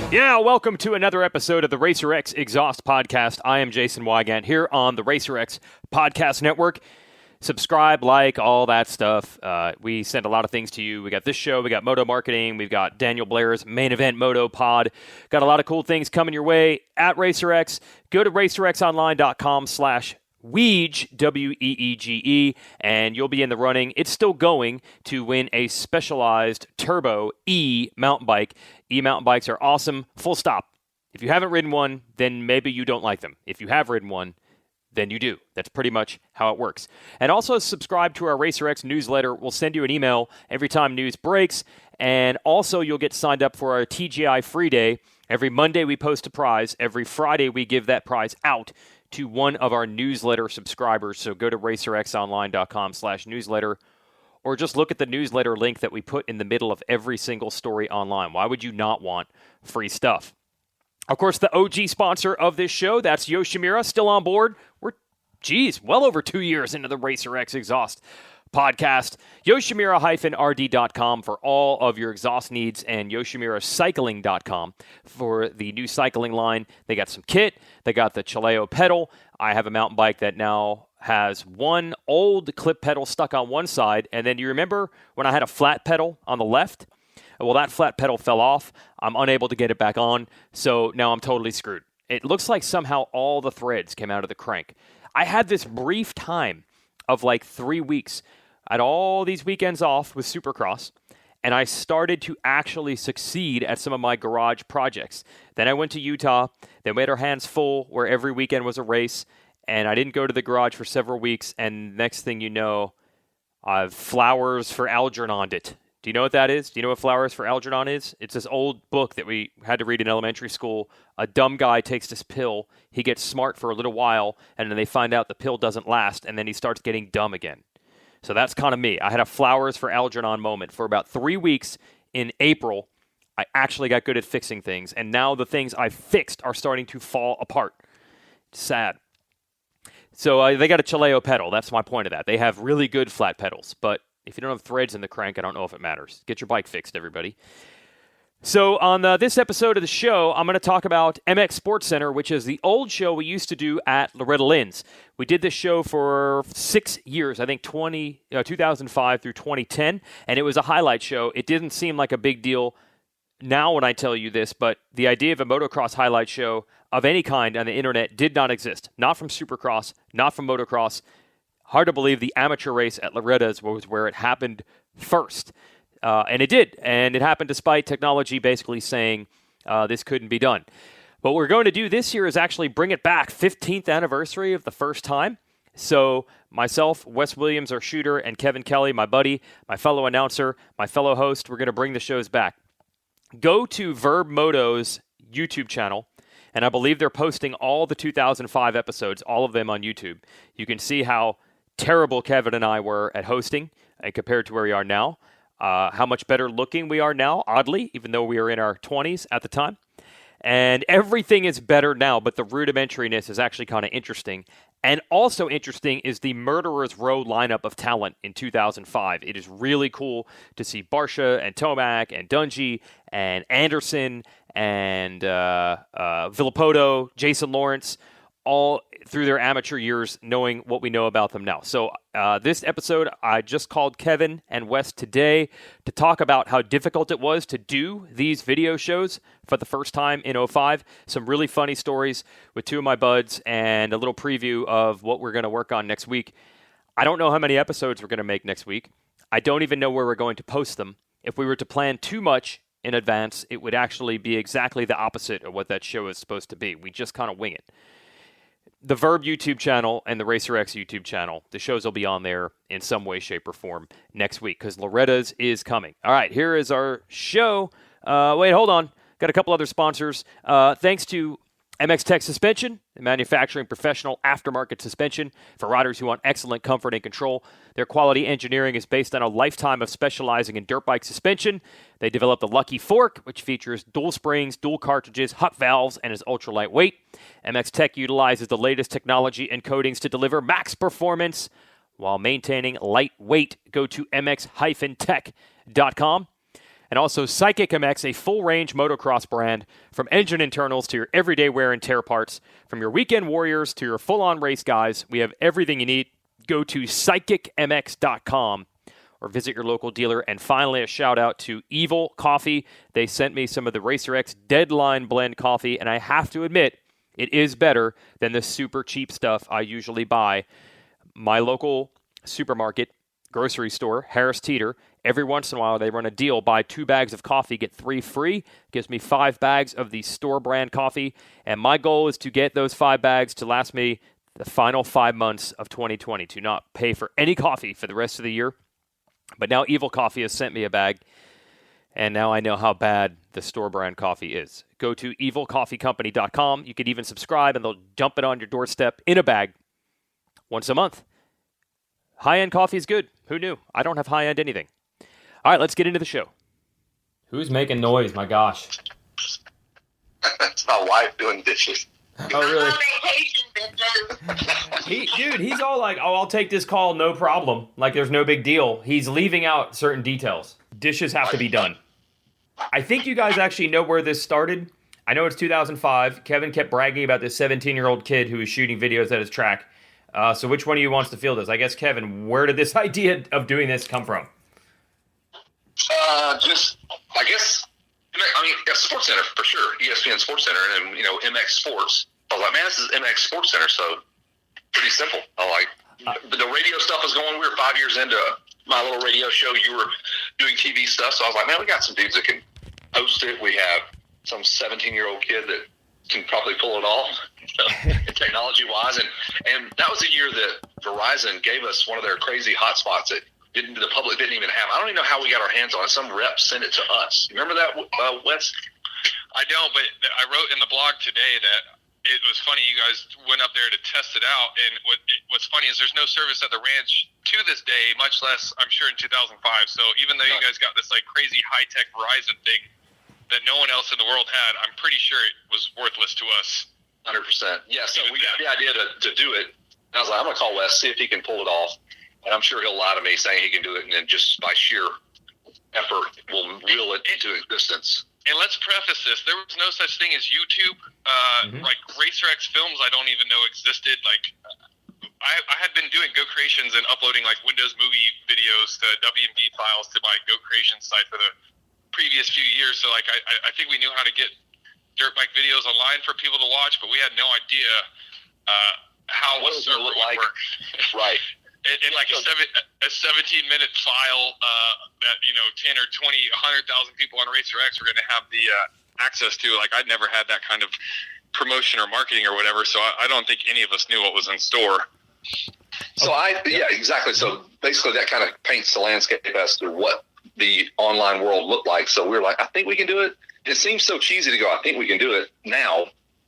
Yeah, welcome to another episode of the Racer X Exhaust Podcast. I am Jason Weigandt here on the Racer X Podcast Network. Subscribe, like, all that stuff. We send a lot of things to you. We got this show, we got Moto Marketing, we've got Daniel Blair's Main Event Moto Pod. Got a lot of cool things coming your way at RacerX. Go to racerxonline.com/Weege, W-E-E-G-E, and you'll be in the running. It's still going to win a Specialized Turbo E mountain bike. E mountain bikes are awesome, full stop. If you haven't ridden one, then maybe you don't like them. If you have ridden one, then you do. That's pretty much how it works. And also subscribe to our RacerX newsletter. We'll send you an email every time news breaks. And also you'll get signed up for our TGI Free Day. Every Monday we post a prize. Every Friday we give that prize out to one of our newsletter subscribers. So go to racerxonline.com/newsletter or just look at the newsletter link that we put in the middle of every single story online. Why would you not want free stuff? Of course, the OG sponsor of this show, that's Yoshimura, still on board. We're, well over 2 years into the Racer X Exhaust podcast. Yoshimura-rd.com for all of your exhaust needs and yoshimuracycling.com for the new cycling line. They got some kit. They got the Chileo pedal. I have a mountain bike that now has one old clip pedal stuck on one side. And then you remember when I had a flat pedal on the left? Well, that flat pedal fell off. I'm unable to get it back on, so now I'm totally screwed. It looks like somehow all the threads came out of the crank. I had this brief time of like 3 weeks. I had all these weekends off with Supercross, and I started to actually succeed at some of my garage projects. Then I went to Utah. Then we had our hands full where every weekend was a race, and I didn't go to the garage for several weeks, and next thing you know, I've flowers for Algernoned it. Do you know what that is? Do you know what Flowers for Algernon is? It's this old book that we had to read in elementary school. A dumb guy takes this pill, he gets smart for a little while, and then they find out the pill doesn't last, and then he starts getting dumb again. So that's kind of me. I had a Flowers for Algernon moment. For about 3 weeks in April, I actually got good at fixing things, and now the things I fixed are starting to fall apart. It's sad. So they got a Chileo pedal. That's my point of that. They have really good flat pedals, but if you don't have threads in the crank, I don't know if it matters. Get your bike fixed, everybody. So on this episode of the show, I'm going to talk about MX SportsCenter, which is the old show we used to do at Loretta Lynn's. We did this show for 6 years, I think 2005 through 2010, and it was a highlight show. It didn't seem like a big deal now when I tell you this, but the idea of a motocross highlight show of any kind on the internet did not exist. Not from Supercross, not from motocross. Hard to believe the amateur race at Loretta's was where it happened first. And it did. And it happened despite technology basically saying this couldn't be done. What we're going to do this year is actually bring it back. 15th anniversary of the first time. So myself, Wes Williams, our shooter, and Kevin Kelly, my buddy, my fellow announcer, my fellow host, we're going to bring the shows back. Go to Vurb Moto's YouTube channel. And I believe they're posting all the 2005 episodes, all of them on YouTube. You can see how terrible Kevin and I were at hosting and compared to where we are now. How much better looking we are now, oddly, even though we were in our 20s at the time. And everything is better now, but the rudimentariness is actually kind of interesting. And also interesting is the Murderers Row lineup of talent in 2005. It is really cool to see Barcia and Tomac and Dungey and Anderson and Villopoto, Jason Lawrence, all through their amateur years, knowing what we know about them now. So this episode, I just called Kevin and Wes today to talk about how difficult it was to do these video shows for the first time in 05. Some really funny stories with two of my buds and a little preview of what we're going to work on next week. I don't know how many episodes we're going to make next week. I don't even know where we're going to post them. If we were to plan too much in advance, it would actually be exactly the opposite of what that show is supposed to be. We just kind of wing it. The Vurb YouTube channel and the Racer X YouTube channel, the shows will be on there in some way, shape, or form next week because Loretta's is coming. All right, here is our show. Wait, hold on. Got a couple other sponsors. Thanks to MX Tech Suspension, manufacturing professional aftermarket suspension for riders who want excellent comfort and control. Their quality engineering is based on a lifetime of specializing in dirt bike suspension. They developed the Lucky Fork, which features dual springs, dual cartridges, hot valves, and is ultra lightweight. MX Tech utilizes the latest technology and coatings to deliver max performance while maintaining lightweight. Go to mx-tech.com. And also Psychic MX, a full-range motocross brand, from engine internals to your everyday wear and tear parts. From your weekend warriors to your full-on race guys, we have everything you need. Go to psychicmx.com or visit your local dealer. And finally, a shout-out to Evil Coffee. They sent me some of the Racer X Deadline Blend coffee, and I have to admit, it is better than the super cheap stuff I usually buy. My local supermarket, grocery store, Harris Teeter, every once in a while they run a deal. Buy 2 bags of coffee, get 3 free. Gives me 5 bags of the store brand coffee. And my goal is to get those 5 bags to last me the final 5 months of 2020, to not pay for any coffee for the rest of the year. But now Evil Coffee has sent me a bag, and now I know how bad the store brand coffee is. Go to evilcoffeecompany.com. You can even subscribe, and they'll dump it on your doorstep in a bag once a month. High-end coffee is good. Who knew? I don't have high-end anything. All right, let's get into the show. Who's making noise? My gosh. That's my wife doing dishes. Oh, really? I'm on vacation, bitches. He's all like, oh, I'll take this call, no problem. Like there's no big deal. He's leaving out certain details. Dishes have to be done. I think you guys actually know where this started. I know it's 2005. Kevin kept bragging about this 17-year-old kid who was shooting videos at his track. So which one of you wants to field this? I guess, Kevin, where did this idea of doing this come from? SportsCenter for sure. ESPN SportsCenter and, MX Sports. I was like, man, this is MX SportsCenter, so pretty simple. The radio stuff was going. We were 5 years into my little radio show. You were doing TV stuff, so I was like, man, we got some dudes that can host it. We have some 17-year-old kid that can probably pull it off, technology-wise. And that was the year that Verizon gave us one of their crazy hotspots that the public didn't even have. I don't even know how we got our hands on it. Some rep sent it to us. You remember that, Wes? I don't, but I wrote in the blog today that it was funny you guys went up there to test it out, and what's funny is there's no service at the ranch to this day, much less, I'm sure, in 2005. So even though you guys got this like crazy high-tech Verizon thing that no one else in the world had, I'm pretty sure it was worthless to us. 100%. Yeah, so we got the idea to do it. And I was like, I'm going to call Wes, see if he can pull it off. And I'm sure he'll lie to me saying he can do it, and then just by sheer effort, we'll reel it into existence. And let's preface this. There was no such thing as YouTube. Like Racer X Films, I don't even know existed. Like, I had been doing Go Creations and uploading like Windows Movie videos to WMV files to my Go Creations site for the previous few years. So, like, I think we knew how to get dirt bike videos online for people to watch, but we had no idea how what a does it look like. Right. In like a 17-minute file that 10 or 20, 100,000 people on Racer X were going to have the access to. Like, I'd never had that kind of promotion or marketing or whatever, so I don't think any of us knew what was in store. So yeah, exactly. So basically, that kind of paints the landscape as to what the online world looked like. So we were like, I think we can do it. It seems so cheesy to go, I think we can do it now,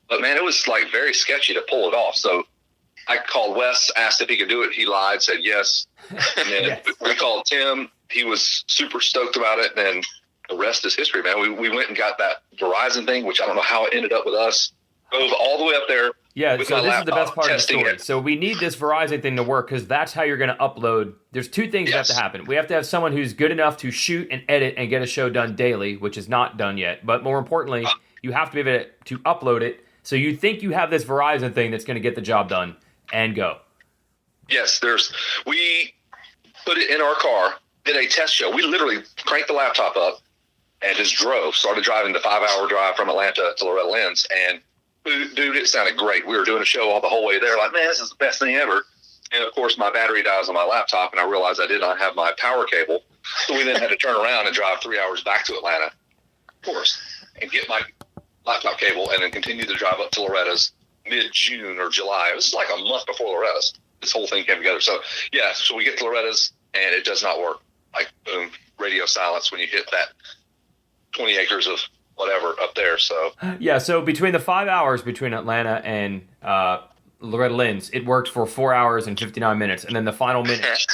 but man, it was like very sketchy to pull it off. So I called Wes, asked if he could do it. He lied, said yes. And then we called Tim. He was super stoked about it. And the rest is history, man. We went and got that Verizon thing, which I don't know how it ended up with us. Drove all the way up there. Yeah, so this is the best part of the story. It. So we need this Verizon thing to work because that's how you're going to upload. There's 2 things that have to happen. We have to have someone who's good enough to shoot and edit and get a show done daily, which is not done yet. But more importantly, you have to be able to upload it. So you think you have this Verizon thing that's going to get the job done. And go. Yes, we put it in our car, did a test show. We literally cranked the laptop up and just started driving the 5-hour drive from Atlanta to Loretta Lynn's. And dude, it sounded great. We were doing a show all the whole way there. Like, man, this is the best thing ever. And of course, my battery dies on my laptop, and I realized I did not have my power cable. So we then had to turn around and drive 3 hours back to Atlanta, of course, and get my laptop cable, and then continue to drive up to Loretta's mid-June or July. It was like a month before Loretta's. This whole thing came together. So, yeah, so we get to Loretta's, and it does not work. Like, boom, radio silence when you hit that 20 acres of whatever up there. So Yeah, so between the 5 hours between Atlanta and Loretta Lynn's, it worked for 4 hours and 59 minutes, and then the final minute.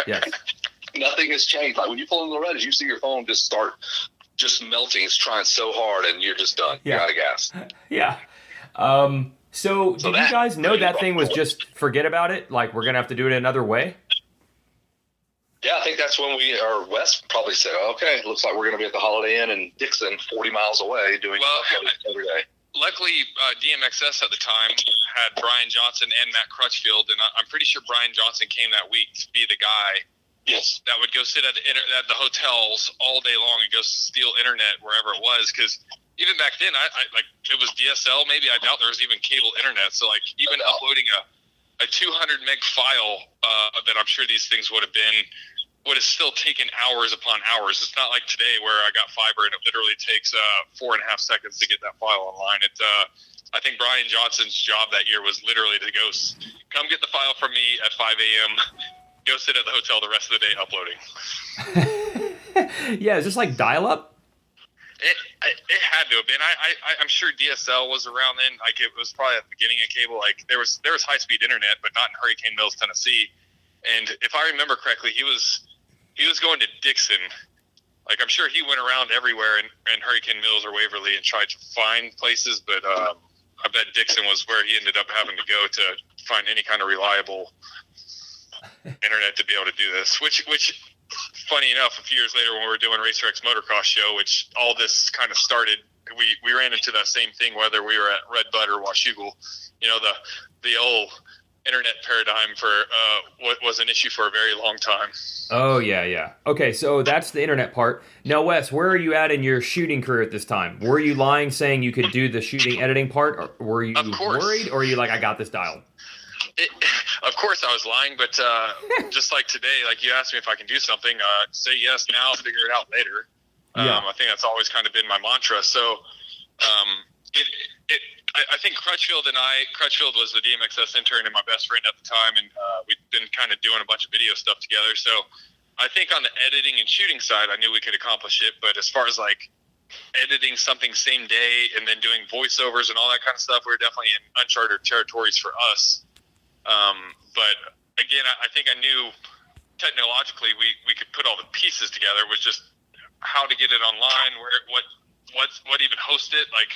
Yes. Nothing has changed. Like when you pull in Loretta's, you see your phone just start melting. It's trying so hard, and you're just done. Yeah. You're out of gas. Yeah. So did you guys know that thing was just forget about it? Like, we're going to have to do it another way? Yeah, I think that's when Wes probably said, okay, looks like we're going to be at the Holiday Inn in Dixon, 40 miles away, doing every day. Luckily, DMXS at the time had Brian Johnson and Matt Crutchfield, and I'm pretty sure Brian Johnson came that week to be the guy that would go sit at the hotels all day long and go steal internet wherever it was. Because even back then, I like it was DSL. Maybe I doubt there was even cable internet. So like even uploading a 200 meg file that I'm sure these things would have still taken hours upon hours. It's not like today where I got fiber and it literally takes 4.5 seconds to get that file online. I think Brian Johnson's job that year was literally to go come get the file from me at 5 a.m., go sit at the hotel the rest of the day uploading. Yeah, is this like dial-up? It had to have been. I'm sure DSL was around then. Like it was probably at the beginning of cable. Like there was high-speed internet, but not in Hurricane Mills, Tennessee. And if I remember correctly, he was going to Dixon. Like I'm sure he went around everywhere in Hurricane Mills or Waverly and tried to find places, but I bet Dixon was where he ended up having to go to find any kind of reliable internet to be able to do this. Which funny enough, a few years later when we were doing RacerX Motocross show, which all this kind of started, we ran into that same thing whether we were at Red Bud or Washougal. You know, the old internet paradigm for what was an issue for a very long time. Oh, yeah. Okay, so that's the internet part. Now, Wes, where are you at in your shooting career at this time? Were you lying saying you could do the shooting editing part? Or were you worried? Or are you like, I got this dialed? Of course I was lying, but just like today, like you asked me if I can do something, say yes now, figure it out later. I think that's always kind of been my mantra. So I think Crutchfield was the DMXS intern and my best friend at the time, and we'd been kind of doing a bunch of video stuff together. So I think on the editing and shooting side, I knew we could accomplish it. But as far as like editing something same day and then doing voiceovers and all that kind of stuff, we were definitely in uncharted territories for us. But again, I think I knew technologically we could put all the pieces together. It was just how to get it online, what even host it, like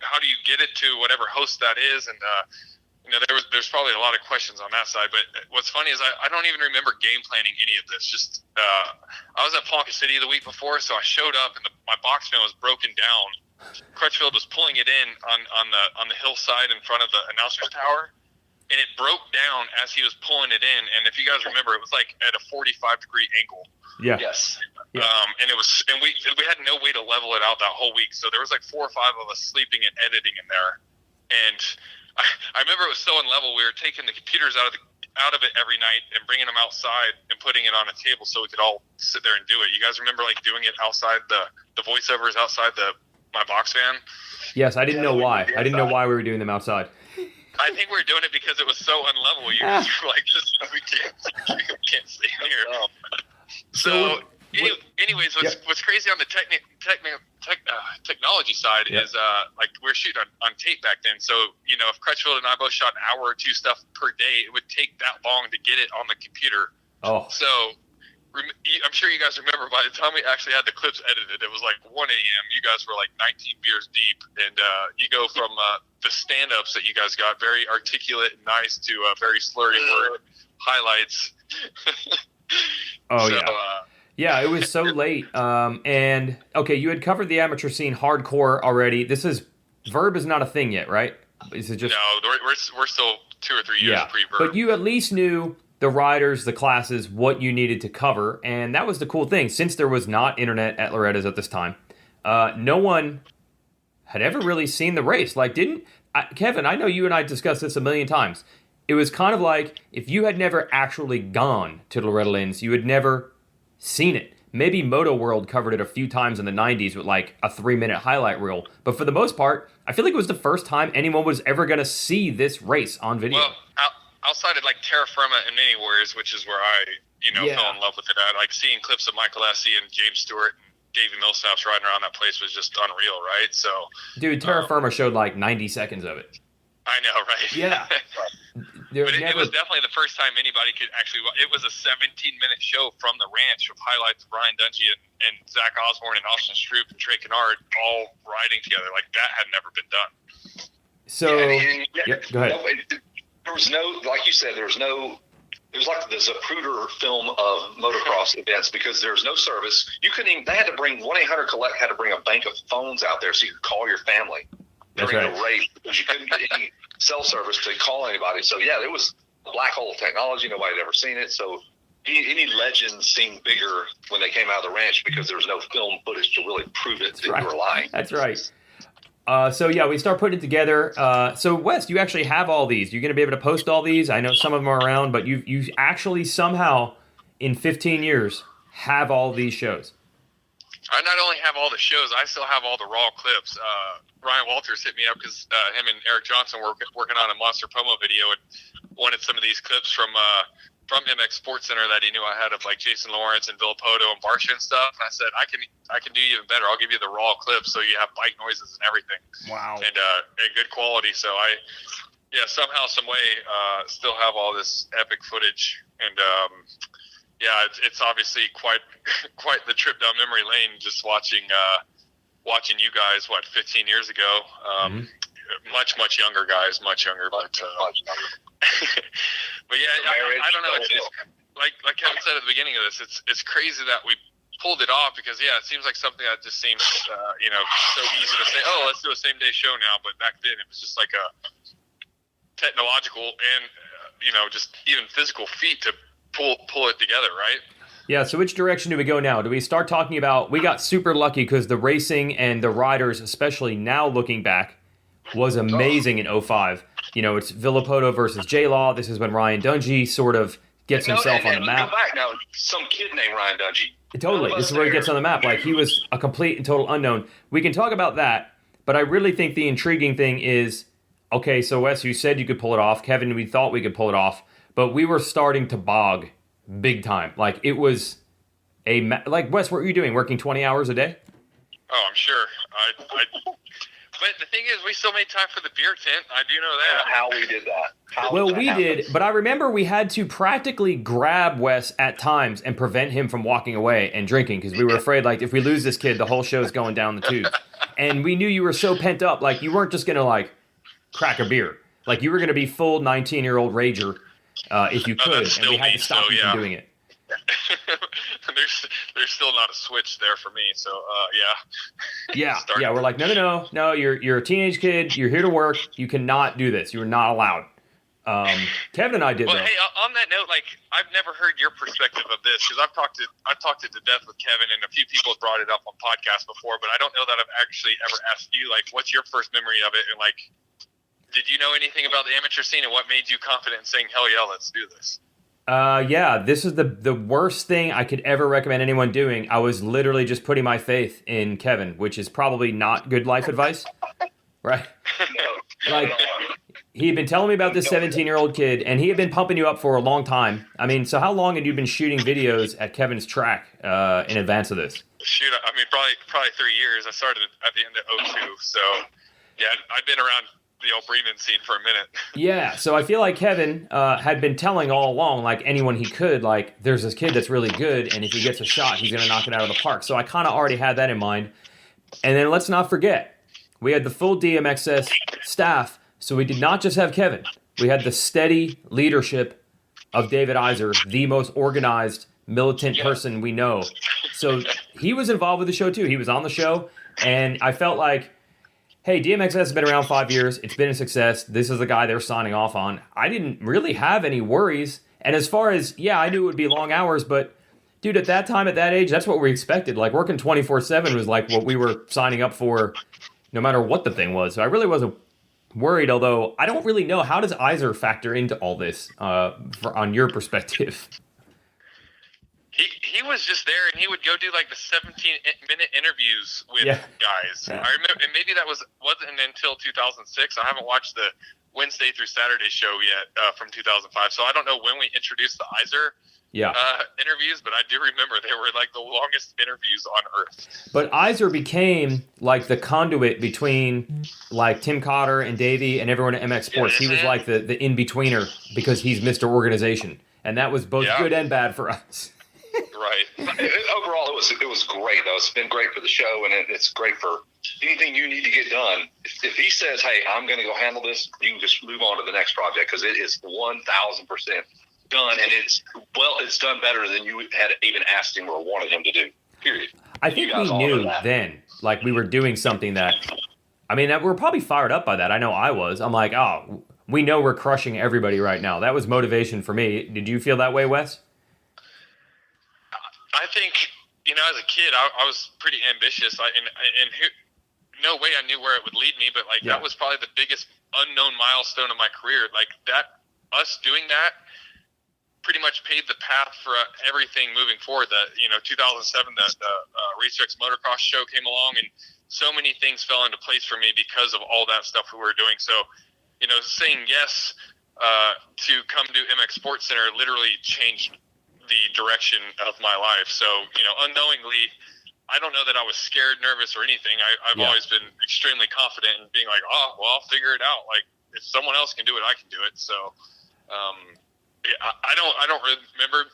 how do you get it to whatever host that is, and there's probably a lot of questions on that side. But what's funny is I don't even remember game planning any of this. Just I was at Ponca City the week before, so I showed up and my box fan was broken down. Crutchfield was pulling it in on the hillside in front of the announcer's tower. And it broke down as he was pulling it in. And if you guys remember, it was like at a 45-degree angle. Yeah. Yes. And we had no way to level it out that whole week. So there was like 4 or 5 of us sleeping and editing in there. And I remember it was so unlevel. We were taking the computers out of it every night and bringing them outside and putting it on a table so we could all sit there and do it. You guys remember like doing it outside the voiceovers outside my box van? Yes, I didn't know why. I didn't know why we were doing them outside. I think we were doing it because it was so unlevel. You guys were like, we can't stay here. Anyways, what's crazy on the technology side is like we're shooting on tape back then. So if Crutchfield and I both shot an hour or 2 stuff per day, it would take that long to get it on the computer. Oh. So I'm sure you guys remember by the time we actually had the clips edited, it was like 1 a.m. You guys were like 19 beers deep, and you go from the stand-ups that you guys got, very articulate and nice, to very slurry word highlights. Oh, so, yeah, it was so late. And, okay, you had covered the amateur scene hardcore already. Vurb is not a thing yet, right? Is it just... No, we're still 2 or 3 years pre-Vurb. But you at least knew the riders, the classes, what you needed to cover, and that was the cool thing. Since there was not internet at Loretta's at this time, no one had ever really seen the race. Like, Kevin, I know you and I discussed this a million times. It was kind of like if you had never actually gone to Loretta Lynn's, you had never seen it. Maybe Moto World covered it a few times in the 90s with like a 3-minute highlight reel. But for the most part, I feel like it was the first time anyone was ever going to see this race on video. Well, outside of like Terra Firma and Mini Warriors, which is where I fell in love with it. I like seeing clips of Michael Essie and James Stewart Davey Millsaps riding around that place was just unreal, right? So, dude, Terra Firma showed like 90 seconds of it. I know, right? Yeah. But it was definitely the first time anybody could actually. It was a 17-minute show from the ranch with highlights of Ryan Dungey and Zach Osborne and Austin Stroop and Trey Kennard all riding together. Like, that had never been done. So, go ahead. There was no, like you said, there was like the Zapruder film of motocross events because there was no service. You couldn't even, they had to bring 1-800 Collect had to bring a bank of phones out there so you could call your family during the race because you couldn't get any cell service to call anybody. So yeah, it was black hole technology. Nobody had ever seen it. So any legends seemed bigger when they came out of the ranch because there was no film footage to really prove it that you were lying. That's right. So yeah, we start putting it together. So Wes, you actually have all these. You're going to be able to post all these. I know some of them are around, but you actually somehow in 15 years have all these shows. I not only have all the shows, I still have all the raw clips. Ryan Walters hit me up because him and Eric Johnson were working on a Monster Promo video and wanted some of these clips from MX SportsCenter that he knew I had of like Jason Lawrence and Villopoto and Barsha and stuff. And I said, I can do even better. I'll give you the raw clips so you have bike noises and everything. Wow. And good quality. So somehow, some way, still have all this epic footage. And it's obviously quite the trip down memory lane just watching you guys 15 years ago. Much younger guys, much younger, but but yeah, I don't know. It's like Kevin said at the beginning of this, it's crazy that we pulled it off because it seems like something that just seems so easy to say. Oh, let's do a same day show now, but back then it was just like a technological and just even physical feat to pull it together, right? Yeah, so which direction do we go now? Do we start talking about, we got super lucky because the racing and the riders, especially now looking back, was amazing in 05. It's Villopoto versus J-Law. This is when Ryan Dungey sort of gets himself on the map. Go back now, some kid named Ryan Dungey. Totally, this is where he gets on the map. Like, he was a complete and total unknown. We can talk about that, but I really think the intriguing thing is, okay, so Wes, you said you could pull it off. Kevin, we thought we could pull it off, but we were starting to bog big time. Like, it was like, Wes, what were you doing? Working 20 hours a day? Oh, I'm sure. But the thing is, we still made time for the beer tent. I do know that. How we did that. Well, we did, but I remember we had to practically grab Wes at times and prevent him from walking away and drinking because we were afraid, like, if we lose this kid, the whole show's going down the tube. And we knew you were so pent up, like, you weren't just going to, like, crack a beer. Like, you were going to be full 19-year-old rager if you could, and we had to stop you from doing it. There's still not a switch there for me, so yeah. We're like, no. You're a teenage kid. You're here to work. You cannot do this. You're not allowed. Kevin and I did. Well, though. hey, on that note, like, I've never heard your perspective of this because I've talked it to death with Kevin, and a few people have brought it up on podcasts before, but I don't know that I've actually ever asked you, like, what's your first memory of it, and like, did you know anything about the amateur scene, and what made you confident in saying, hell yeah, let's do this? This is the worst thing I could ever recommend anyone doing. I was literally just putting my faith in Kevin, which is probably not good life advice, right? Like, he had been telling me about this 17-year-old kid, and he had been pumping you up for a long time. I mean, so how long had you been shooting videos at Kevin's track in advance of this? Shoot, I mean, probably 3 years. I started at the end of 02, so yeah, I've been around the old Bremen scene for a minute. Yeah, so I feel like Kevin had been telling all along, like anyone he could, like, there's this kid that's really good, and if he gets a shot, he's going to knock it out of the park. So I kind of already had that in mind. And then let's not forget, we had the full DMXS staff, so we did not just have Kevin. We had the steady leadership of David Iser, the most organized, militant person we know. So he was involved with the show, too. He was on the show, and I felt like, hey, DMXS has been around 5 years. It's been a success. This is the guy they're signing off on. I didn't really have any worries. And as far as, I knew it would be long hours, but, dude, at that time, at that age, that's what we expected. Like, working 24/7 was like what we were signing up for no matter what the thing was. So I really wasn't worried, although I don't really know. How does Iser factor into all this on your perspective? He was just there, and he would go do like the 17-minute interviews with guys. I remember, and maybe that wasn't until 2006. I haven't watched the Wednesday through Saturday show yet from 2005. So I don't know when we introduced the Iser interviews, but I do remember they were like the longest interviews on earth. But Iser became like the conduit between like Tim Cotter and Davey and everyone at MX Sports. He was like the in-betweener because he's Mr. Organization. And that was both good and bad for us. Right. Overall, it was great, though. It's been great for the show, and it's great for anything you need to get done. If he says, hey, I'm going to go handle this, you can just move on to the next project because it is 1,000% done, and it's done better than you had even asked him or wanted him to do, period. I think we knew then, like we were doing something that, I mean, we're probably fired up by that. I know I was. I'm like, oh, we know we're crushing everybody right now. That was motivation for me. Did you feel that way, Wes? I think, as a kid, I was pretty ambitious. No way I knew where it would lead me, but that was probably the biggest unknown milestone of my career. Like that, us doing that pretty much paved the path for everything moving forward. 2007, the RaceX Motocross show came along, and so many things fell into place for me because of all that stuff we were doing. So, saying yes to come to MX SportsCenter literally changed the direction of my life. So, unknowingly, I don't know that I was scared, nervous, or anything. I've always been extremely confident in being like, oh, well, I'll figure it out. Like, if someone else can do it, I can do it. So, I don't remember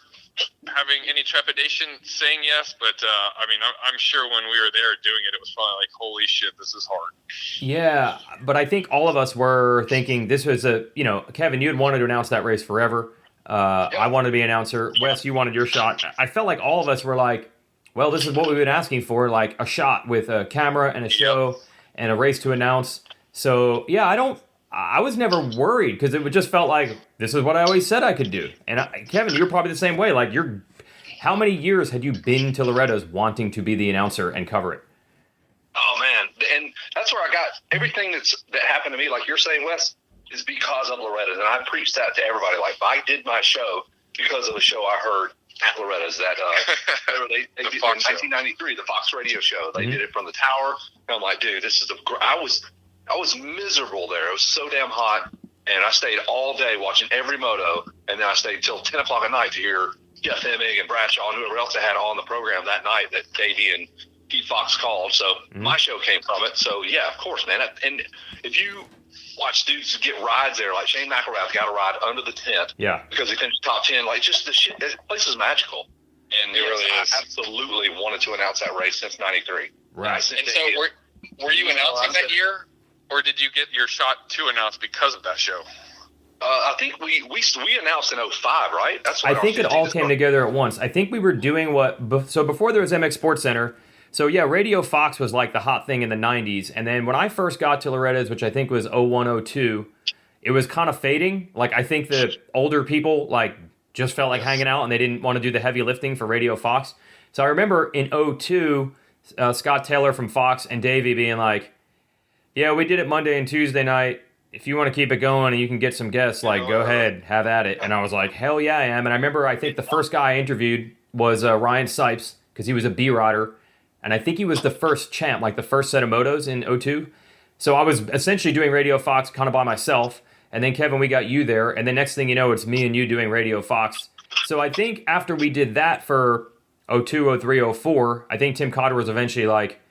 having any trepidation saying yes, but I'm sure when we were there doing it, it was probably like, holy shit, this is hard. Yeah, but I think all of us were thinking this was Kevin, you had wanted to announce that race forever. I wanted to be an announcer. Wes, you wanted your shot. I felt like all of us were like, well, this is what we've been asking for, like a shot with a camera and a show and a race to announce. So, yeah, I was never worried because it just felt like this is what I always said I could do. And Kevin, you're probably the same way. Like, how many years had you been to Loretta's wanting to be the announcer and cover it? Oh, man. And that's where I got everything that happened to me, like you're saying, Wes, is because of Loretta's. And I preached that to everybody. Like, I did my show because of a show I heard at Loretta's that they did in 1993, the Fox radio show. They did it from the tower. And I'm like, dude, this is I was miserable there. It was so damn hot. And I stayed all day watching every moto. And then I stayed till 10 o'clock at night to hear Jeff Hemming and Bradshaw and whoever else they had on the program that night that Davey and Pete Fox called. So my show came from it. So, yeah, of course, man. And if you watch dudes get rides there, like Shane McElrath got a ride under the tent because he finished top 10. Like, just the shit, the place is magical. And it really is. I absolutely wanted to announce that race since 93. Right. And so were you announcing that year, or did you get your shot to announce because of that show? I think we announced in 05, right? That's what I think it all came together at once. I think we were doing so before there was MX SportsCenter. So, yeah, Radio Fox was like the hot thing in the 90s. And then when I first got to Loretta's, which I think was 01, 02, it was kind of fading. Like, I think the older people, just felt like hanging out and they didn't want to do the heavy lifting for Radio Fox. So I remember in 02, Scott Taylor from Fox and Davey being like, yeah, we did it Monday and Tuesday night. If you want to keep it going and you can get some guests, go ahead, have at it. And I was like, hell yeah, I am. And I remember I think the first guy I interviewed was Ryan Sipes because he was a B rider. And I think he was the first champ, like the first set of motos in 02. So I was essentially doing Radio Fox kind of by myself. And then, Kevin, we got you there. And the next thing you know, it's me and you doing Radio Fox. So I think after we did that for 02, 03, 04, I think Tim Cotter was eventually like,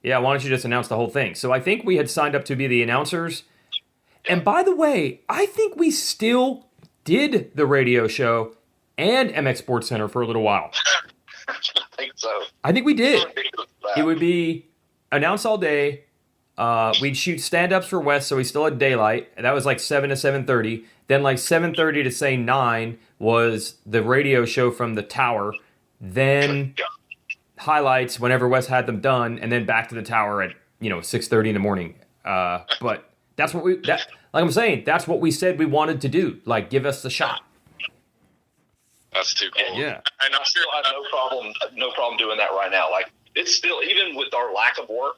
yeah, why don't you just announce the whole thing? So I think we had signed up to be the announcers. And by the way, I think we still did the radio show and MX SportsCenter for a little while. I think so. I think we did. It would be announced all day. We'd shoot stand-ups for Wes, so we still had daylight. That was like 7 to 7:30. Then like 7:30 to say 9 was the radio show from the tower. Then highlights whenever Wes had them done, and then back to the tower at 6:30 in the morning. But that's what like I'm saying, that's what we said we wanted to do. Like, give us the shot. That's too cool. Yeah. And I'm sure I have no problem doing that right now. Like, it's still, even with our lack of work,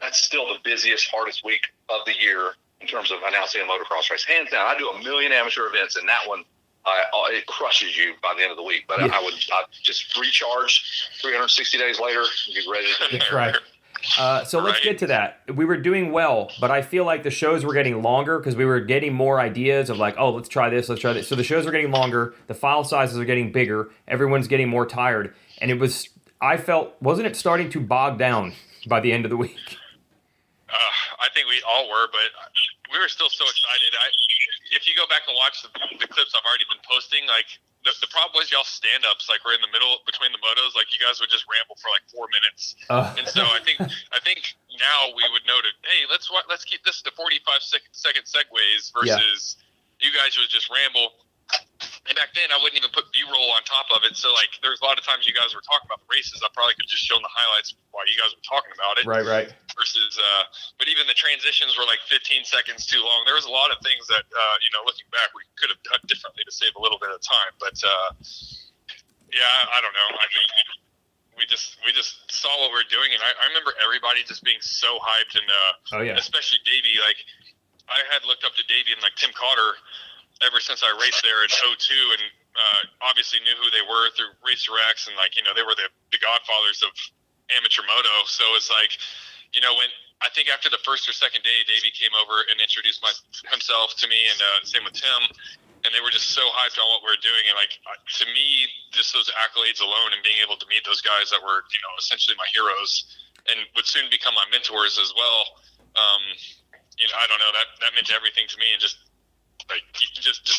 that's still the busiest, hardest week of the year in terms of announcing a motocross race. Hands down, I do a million amateur events, and that one, it crushes you by the end of the week. But I just recharge 360 days later, get ready to do That's right. So let's Right. get to that. We were doing well, but I feel like the shows were getting longer because we were getting more ideas of like, oh, let's try this, let's try this. So the shows are getting longer, the file sizes are getting bigger, everyone's getting more tired, and I felt, wasn't it starting to bog down by the end of the week? I think we all were, but we were still so excited. If you go back and watch the clips I've already been posting, like the problem was y'all stand-ups, like we're in the middle between the motos, like you guys would just ramble for like 4 minutes. And so I think now we would know to, hey, let's keep this to 45-second segues versus you guys would just ramble. And back then, I wouldn't even put B-roll on top of it. So, like, there's a lot of times you guys were talking about the races. I probably could just show the highlights while you guys were talking about it. Right. Versus, but even the transitions were like 15 seconds too long. There was a lot of things that, looking back, we could have done differently to save a little bit of time. But, I don't know. I think we just saw what we were doing, and I remember everybody just being so hyped, and especially Davey. Like, I had looked up to Davey and like Tim Cotter ever since I raced there in 02, and obviously knew who they were through Racer X, and like, they were the godfathers of amateur moto. So it's like, when I think after the first or second day, Davey came over and introduced himself to me, and same with Tim, and they were just so hyped on what we were doing. And like, to me, just those accolades alone and being able to meet those guys that were, essentially my heroes and would soon become my mentors as well. I don't know, that meant everything to me, and just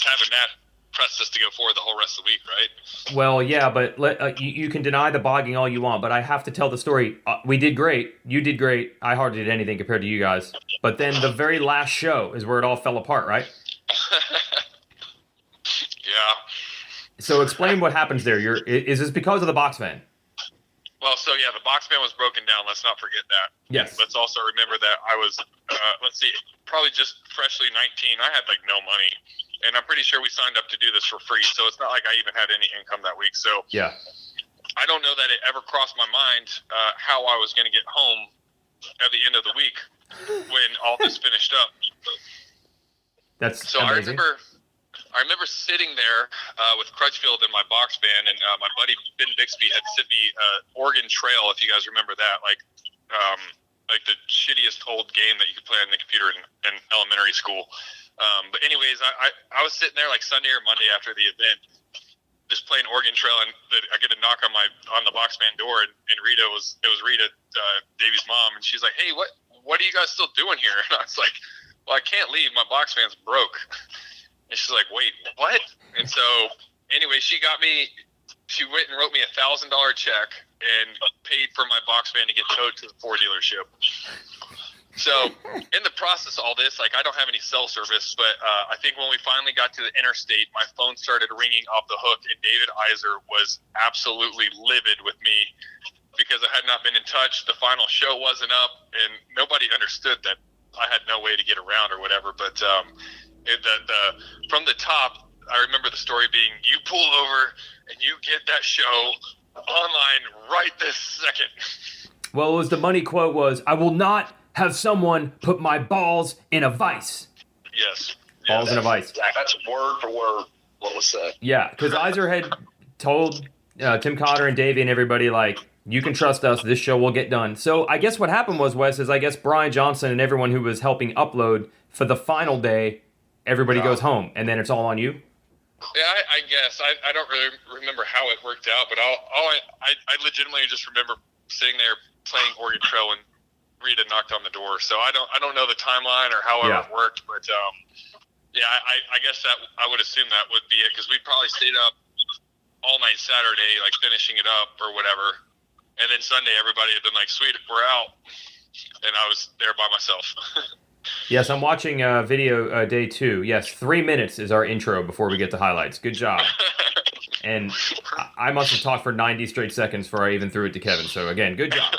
having that pressed us to go forward the whole rest of the week, right? Well, yeah, but you can deny the bogging all you want, but I have to tell the story. We did great. You did great. I hardly did anything compared to you guys. But then the very last show is where it all fell apart, right? Yeah. So explain what happens there. Is this because of the box van? Well, so yeah, the box van was broken down. Let's not forget that. Yes. Let's also remember that I was, probably just freshly 19. I had like no money, and I'm pretty sure we signed up to do this for free. So it's not like I even had any income that week. So yeah, I don't know that it ever crossed my mind how I was going to get home at the end of the week when all this finished up. That's so amazing. I remember sitting there with Crutchfield in my box van, and my buddy Ben Bixby had sent me Oregon Trail, if you guys remember that, like the shittiest old game that you could play on the computer in elementary school. But anyways, I was sitting there like Sunday or Monday after the event, just playing Oregon Trail, and I get a knock on the box van door, and Rita Rita, Davey's mom, and she's like, "Hey, what are you guys still doing here?" And I was like, "Well, I can't leave. My box van's broke." And she's like, "Wait, what?" And so, anyway, she went and wrote me $1,000 check and paid for my box van to get towed to the Ford dealership. So, in the process of all this, like, I don't have any cell service, but I think when we finally got to the interstate, my phone started ringing off the hook, and David Iser was absolutely livid with me because I had not been in touch. The final show wasn't up, and nobody understood that I had no way to get around or whatever, but from the top, I remember the story being, you pull over and you get that show online right this second. Well, it was the money quote was, "I will not have someone put my balls in a vice." Yes. Balls in a vice. That's word for word what was said. Yeah, because Iser had told Tim Cotter and Davey and everybody, like, you can trust us, this show will get done. So I guess what happened was, Wes, is I guess Brian Johnson and everyone who was helping upload for the final day, everybody goes home, and then it's all on you? Yeah, I guess. I don't really remember how it worked out, but I legitimately just remember sitting there playing Oregon Trail when Rita knocked on the door. So I don't know the timeline or how it worked, but I guess that I would assume that would be it, because we probably stayed up all night Saturday, like finishing it up or whatever, and then Sunday everybody had been like, "Sweet, we're out," and I was there by myself. Yes, I'm watching video day 2. Yes, 3 minutes is our intro before we get to highlights. Good job. And I must have talked for 90 straight seconds before I even threw it to Kevin. So, again, good job.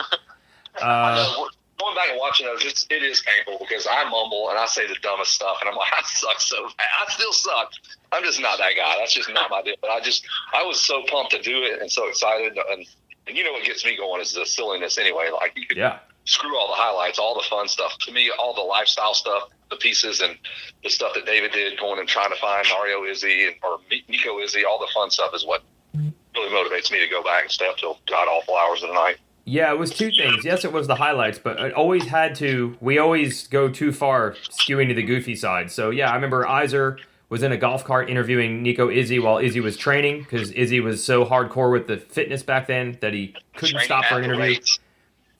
Going back and watching those, it is painful because I mumble and I say the dumbest stuff, and I'm like, I suck so bad. I still suck. I'm just not that guy. That's just not my deal. But I was so pumped to do it and so excited. And you know what gets me going is the silliness anyway. Like, you could screw all the highlights, all the fun stuff. To me, all the lifestyle stuff, the pieces and the stuff that David did, going and trying to find Mario Izzy or Nico Izzy, all the fun stuff is what really motivates me to go back and stay up till god awful hours of the night. Yeah, it was two things. Yes, it was the highlights, but it always had to. We always go too far, skewing to the goofy side. So yeah, I remember Iser was in a golf cart interviewing Nico Izzy while Izzy was training because Izzy was so hardcore with the fitness back then that he couldn't stop for an interview.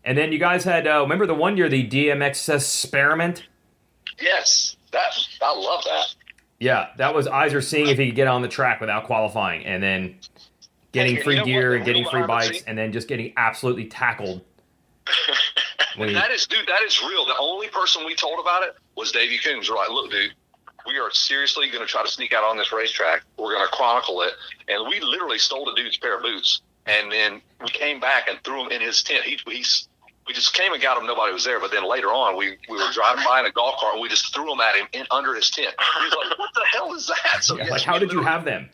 And then you guys had remember the one year the DMX experiment? Yes, I love that. Yeah, that was Iser seeing if he could get on the track without qualifying, and then getting free gear and getting free bikes, and then just getting absolutely tackled. That is real. The only person we told about it was Davey Coombs. We're like, look, dude, we are seriously going to try to sneak out on this racetrack. We're going to chronicle it. And we literally stole the dude's pair of boots. And then we came back and threw them in his tent. We just came and got him. Nobody was there. But then later on, we were driving by in a golf cart, and we just threw them at him under his tent. He was like, what the hell is that? So, yeah, like, how did you have them?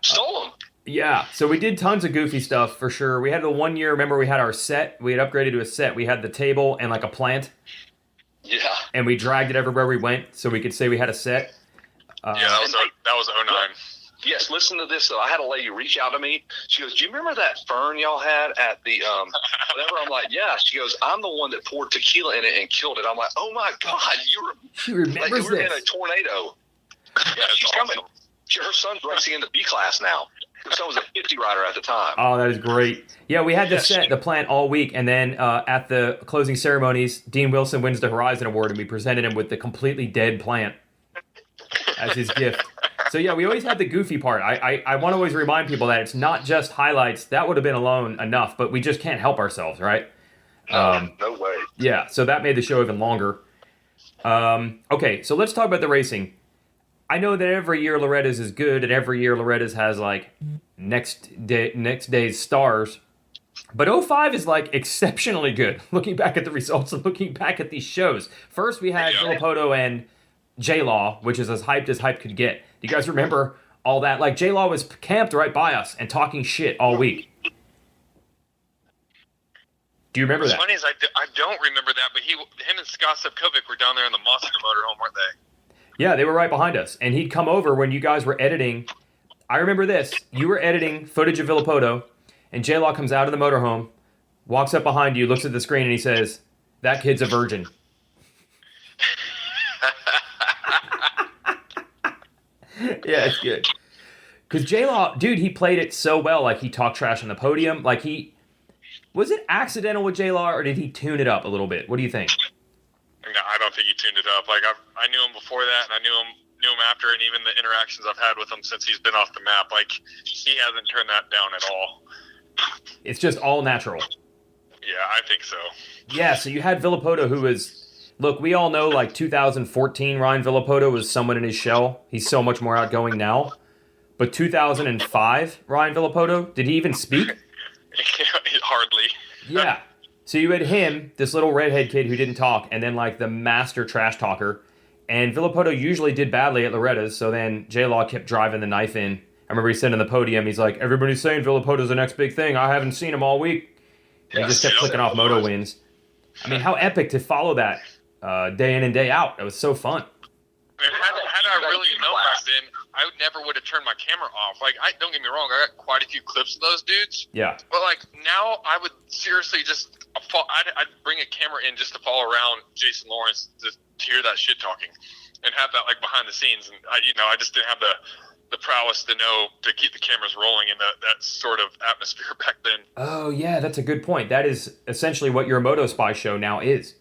Stole them. Yeah, so we did tons of goofy stuff for sure. We had the 1 year, remember we had our set. We had upgraded to a set. We had the table and like a plant. Yeah. And we dragged it everywhere we went so we could say we had a set. Yeah, that was 09. Yes, listen to this, though. I had a lady reach out to me. She goes, do you remember that fern y'all had at the whatever? I'm like, yeah. She goes, I'm the one that poured tequila in it and killed it. I'm like, oh, my God. She remembers like, we were this. in a tornado. Yeah, she's awesome. coming. Her son's racing in the B class now. Her son was a 50 rider at the time. Oh, that is great. Yeah, we had the set, the plant all week, and then at the closing ceremonies, Dean Wilson wins the Horizon Award, and we presented him with the completely dead plant as his gift. So yeah, we always had the goofy part. I want to always remind people that it's not just highlights. That would have been alone enough, but we just can't help ourselves, right? No way. Yeah, so that made the show even longer. Okay, so let's talk about the racing. I know that every year Loretta's is good, and every year Loretta's has like next day's stars. But 05 is like exceptionally good. Looking back at the results and looking back at these shows. First we had Villopoto and J-Law, which is as hype could get. Do you guys remember all that? Like J-Law was camped right by us and talking shit all week. Do you remember that? What's funny is I don't remember that, but him and Scott Sepkovic were down there in the Monster motorhome, weren't they? Yeah, they were right behind us. And he'd come over when you guys were editing. I remember this. You were editing footage of Villopoto, and J-Law comes out of the motorhome, walks up behind you, looks at the screen, and he says, that kid's a virgin. Yeah, it's good. Because J-Law, dude, he played it so well. Like, he talked trash on the podium. Like, was it accidental with J-Law, or did he tune it up a little bit? What do you think? No, I don't think he tuned it up. Like I knew him before that, and I knew him after, and even the interactions I've had with him since he's been off the map. Like he hasn't turned that down at all. It's just all natural. Yeah, I think so. Yeah, so you had Villopoto, who was, look, we all know like 2014 Ryan Villopoto was someone in his shell. He's so much more outgoing now. But 2005 Ryan Villopoto, did he even speak? Hardly. Yeah. So you had him, this little redhead kid who didn't talk, and then like the master trash talker. And Villopoto usually did badly at Loretta's, so then J-Law kept driving the knife in. I remember he said on the podium, he's like, everybody's saying Villopoto's the next big thing. I haven't seen him all week. And he just kept clicking off moto wins. I mean, how epic to follow that day in and day out. It was so fun. And had I really known back then, I never would have turned my camera off. Like, don't get me wrong, I got quite a few clips of those dudes. Yeah. But like now, I would seriously just I'd bring a camera in just to follow around Jason Lawrence to hear that shit talking, and have that like behind the scenes. And I just didn't have the prowess to know to keep the cameras rolling in that sort of atmosphere back then. Oh yeah, that's a good point. That is essentially what your Moto Spy show now is.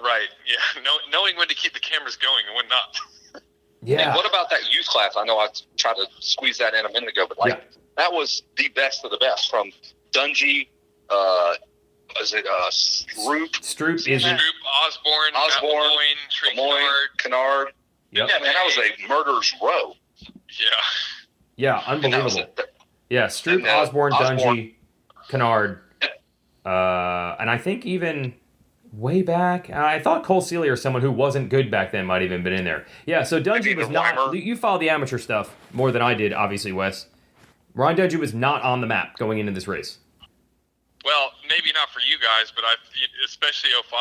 Right. Yeah. Knowing when to keep the cameras going and when not. Yeah. And what about that youth class? I know I tried to squeeze that in a minute ago, but that was the best of the best from Dungy, is it Stroop, Osborne, Lemoyne, Kennard. Yep. Yeah, man, that was a murderer's row. Yeah, unbelievable. Yeah, Stroop, Osborne, Dungy, Kennard, and I think even way back, I thought Cole Seeley or someone who wasn't good back then might have even been in there. Yeah, so Dungy was not. You followed the amateur stuff more than I did, obviously, Wes. Ryan Dungy was not on the map going into this race. Well, maybe not for you guys, but especially 05,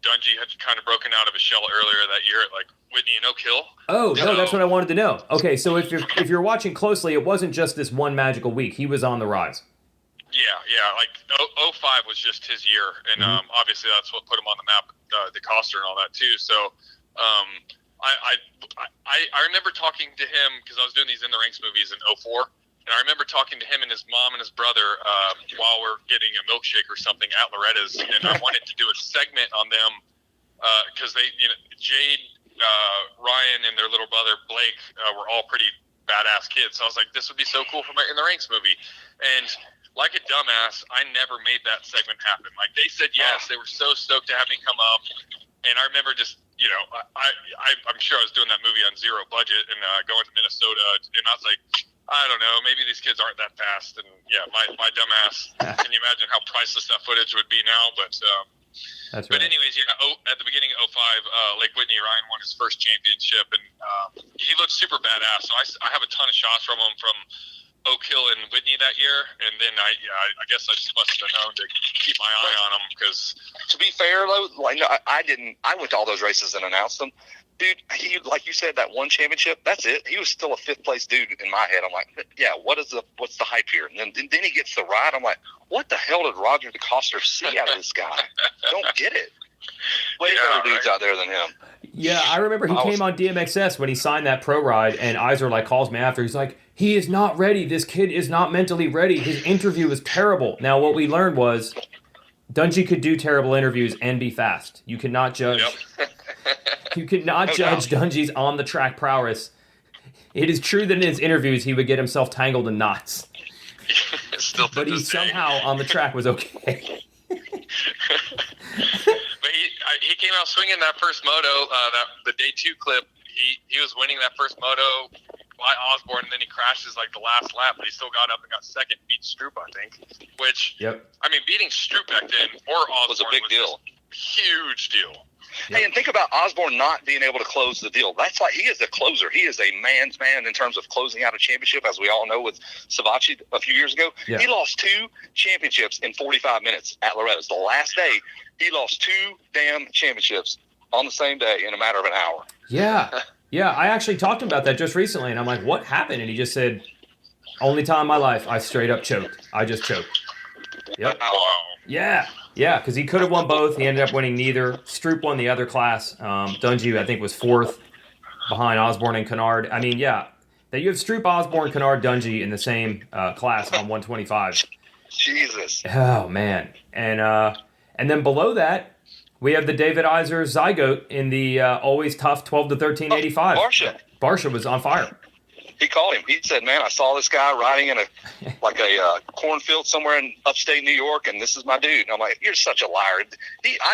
Dungy had kind of broken out of his shell earlier that year at like Whitney and Oak Hill. Oh, no, that's what I wanted to know. Okay, so if you're watching closely, it wasn't just this one magical week. He was on the rise. Like 05 was just his year, and obviously that's what put him on the map, the Coster and all that too. So I remember talking to him because I was doing these In the Ranks movies in 04. And I remember talking to him and his mom and his brother while we're getting a milkshake or something at Loretta's, and I wanted to do a segment on them because they, Jade, Ryan, and their little brother Blake were all pretty badass kids. So I was like, this would be so cool for my In the Ranks movie. And like a dumbass, I never made that segment happen. Like they said yes, they were so stoked to have me come up, and I remember just. I'm sure I was doing that movie on zero budget and going to Minnesota, and I was like, I don't know, maybe these kids aren't that fast. And yeah, my dumb ass. Can you imagine how priceless that footage would be now? But that's right. But anyways, at the beginning of 05, Lake Whitney, Ryan won his first championship, and he looked super badass. So I have a ton of shots from him from Oak Hill and Whitney that year, and then I guess I just must have known to keep my eye on him because. To be fair, though, I didn't. I went to all those races and announced them. Dude, he, like you said, that one championship, that's it. He was still a fifth place dude in my head. I'm like, yeah, what's the hype here? And then he gets the ride. I'm like, what the hell did Roger DeCoster see out of this guy? Don't get it. Way better dudes out there than him. Yeah, I remember he came on DMXS when he signed that pro ride, and Iser calls me after. He's like, he is not ready. This kid is not mentally ready. His interview was terrible. Now, what we learned was Dungey could do terrible interviews and be fast. You could not judge. Yep. You could not judge Dungey's on the track prowess. It is true that in his interviews he would get himself tangled in knots. But he somehow on the track was okay. But he came out swinging that first moto, the day 2 clip. He was winning that first moto by Osborne, and then he crashes the last lap, but he still got up and got second, beat Stroop, I think. Which, I mean, beating Stroop back then or Osborne was a big deal. Huge deal. Yep. Hey, and think about Osborne not being able to close the deal. That's he is a closer. He is a man's man in terms of closing out a championship, as we all know with Savacci a few years ago. Yeah. He lost 2 championships in 45 minutes at Loretta's. The last day, he lost 2 damn championships on the same day in a matter of an hour. Yeah. Yeah, I actually talked to him about that just recently, and I'm like, what happened? And he just said, only time in my life I straight up choked. I just choked. Yep. Wow. Yeah, because he could have won both. He ended up winning neither. Stroop won the other class. Dungey, I think, was 4th behind Osborne and Kennard. I mean, yeah, that you have Stroop, Osborne, Kennard, Dungey in the same class on 125. Jesus. Oh, man. And then below that, we have the David Iser Zygote in the always tough 12 to 13 85. Barsha was on fire. He called him. He said, man, I saw this guy riding in a cornfield somewhere in upstate New York, and this is my dude. And I'm like, you're such a liar.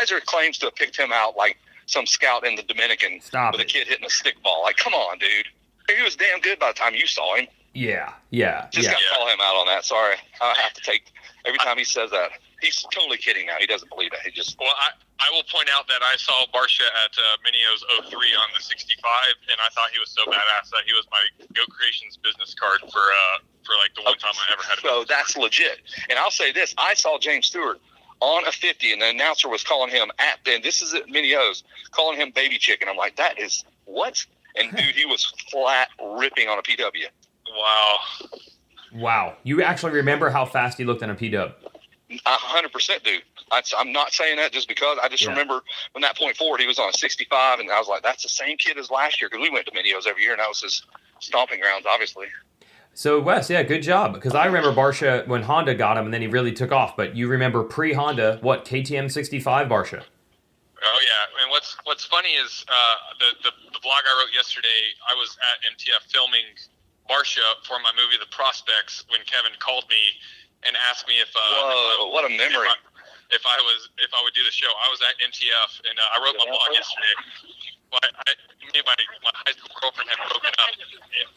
Iser claims to have picked him out like some scout in the Dominican with a kid hitting a stick ball. Like, come on, dude. He was damn good by the time you saw him. Yeah. Got to call him out on that. Sorry. I have to take every time he says that. He's totally kidding now. He doesn't believe it. Well, I will point out that I saw Barsha at Minio's 03 on the 65, and I thought he was so badass that he was my Go Creations business card for the one time I ever had a So that's legit. And I'll say this. I saw James Stewart on a 50, and the announcer was calling him and this is at Minio's, calling him Baby Chicken. I'm like, that is what? And, dude, he was flat ripping on a PW. Wow. You actually remember how fast he looked on a PW? 100%, dude. I'm not saying that just because. I just remember from that point forward, he was on a 65, and I was like, that's the same kid as last year, because we went to Minio's every year, and that was his stomping grounds, obviously. So, Wes, good job, because I remember Barsha when Honda got him, and then he really took off. But you remember pre-Honda, KTM 65 Barsha? Oh, yeah. And what's funny is the blog I wrote yesterday, I was at MTF filming Barsha for my movie The Prospects when Kevin called me and asked me if what a memory. If I would do the show. I was at MTF, and I wrote my blog yesterday. But me and my high school girlfriend had broken up,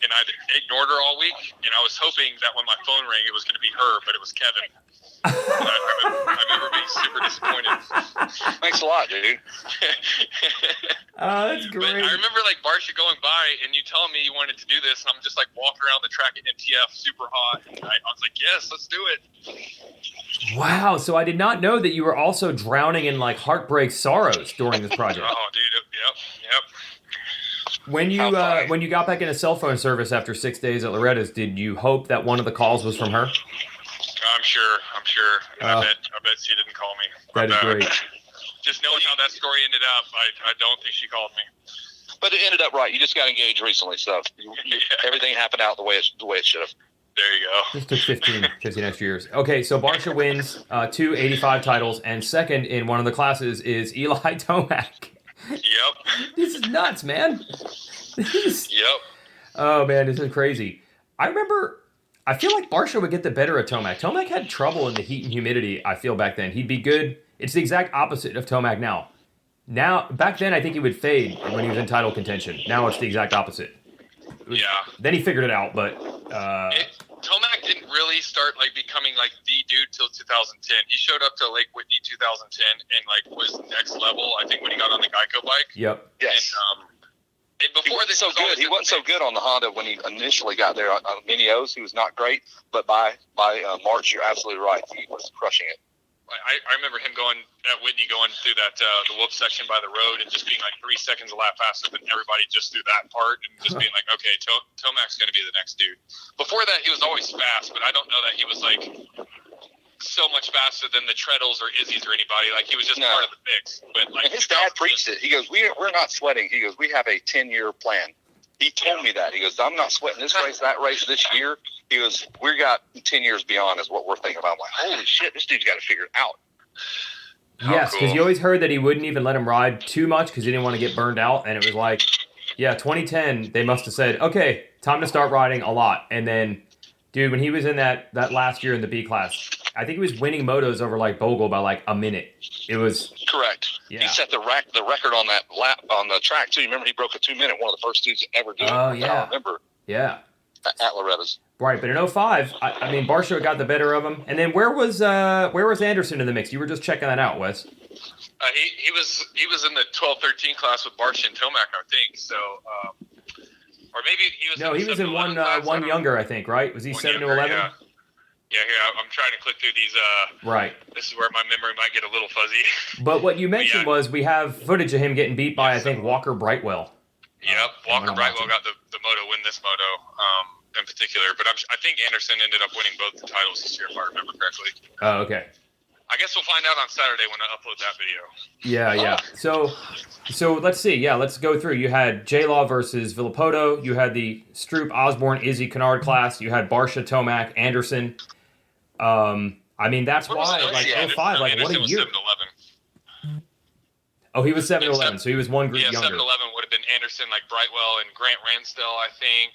and I ignored her all week, and I was hoping that when my phone rang, it was going to be her, but it was Kevin. I remember being super disappointed. Thanks a lot, dude. That's great. But I remember Barsha going by and you telling me you wanted to do this, and I'm just walking around the track at MTF super hot. And I was like, yes, let's do it. Wow, so I did not know that you were also drowning in heartbreak sorrows during this project. Oh, dude, yep. When you got back into cell phone service after 6 days at Loretta's, did you hope that one of the calls was from her? I'm sure. I bet she didn't call me. That is great. Just knowing how that story ended up, I don't think she called me. But it ended up right. You just got engaged recently, so everything happened out the way it should have. There you go. Just took 15 extra years. Okay, so Barsha wins 2 85 titles, and second in one of the classes is Eli Tomac. Yep. This is nuts, man. Yep. Oh, man, this is crazy. I feel like Barsha would get the better of Tomac. Tomac had trouble in the heat and humidity, I feel, back then. He'd be good. It's the exact opposite of Tomac now. Back then, I think he would fade when he was in title contention. Now it's the exact opposite. Yeah. Then he figured it out, but... Tomac didn't really start becoming the dude till 2010. He showed up to Lake Whitney 2010 and was next level. I think when he got on the Geico bike. Yep. Yes. And before he wasn't so good on the Honda when he initially got there on Mini-O's. He was not great, but by March, you're absolutely right. He was crushing it. I remember him going through that the whoop section by the road and just being 3 seconds a lap faster than everybody just through that part and just being okay, Tomac's going to be the next dude. Before that, he was always fast, but I don't know that he was so much faster than the Treadles or Izzy's or anybody. He was just part of the mix. But and his dad preached it. He goes, we're not sweating. He goes, we have a 10-year plan. He told me that. He goes, I'm not sweating this race, that race, this year. He goes, we got 10 years beyond is what we're thinking about. I'm like, holy shit, this dude's got to figure it out. Yes, because you always heard that he wouldn't even let him ride too much because he didn't want to get burned out. And it was 2010, they must have said, okay, time to start riding a lot. And then, dude, when he was in that last year in the B class, I think he was winning motos over Bogle by a minute. It was correct. Yeah. He set the record on that lap on the track too. You remember he broke a 2-minute. One of the first dudes to ever do it. Oh yeah. I remember. Yeah. At Loretta's. Right, but in 05, I mean, Barsha got the better of him. And then where was Anderson in the mix? You were just checking that out, Wes. He was in the 12-13 class with Barsha and Tomac, I think. So, or maybe he was. No, he was in one younger, I think. Right? Was he 7 to 11? Yeah. Yeah, I'm trying to click through these. Right. This is where my memory might get a little fuzzy. But what you mentioned was we have footage of him getting beat by, I think, Walker Brightwell. Yep, Walker Brightwell got the moto, win this moto in particular. But I think Anderson ended up winning both the titles this year, if I remember correctly. Oh, okay. I guess we'll find out on Saturday when I upload that video. Yeah. So let's see. Yeah, let's go through. You had J-Law versus Villopoto. You had the Stroop, Osborne, Izzy, Kennard class. You had Barsha, Tomac, Anderson. I mean, that's why, 05, what Anderson a year. Was 7-11. Oh, he was 7-11, so he was one group younger. 7-11 would have been Anderson, Brightwell, and Grant Ransdell, I think.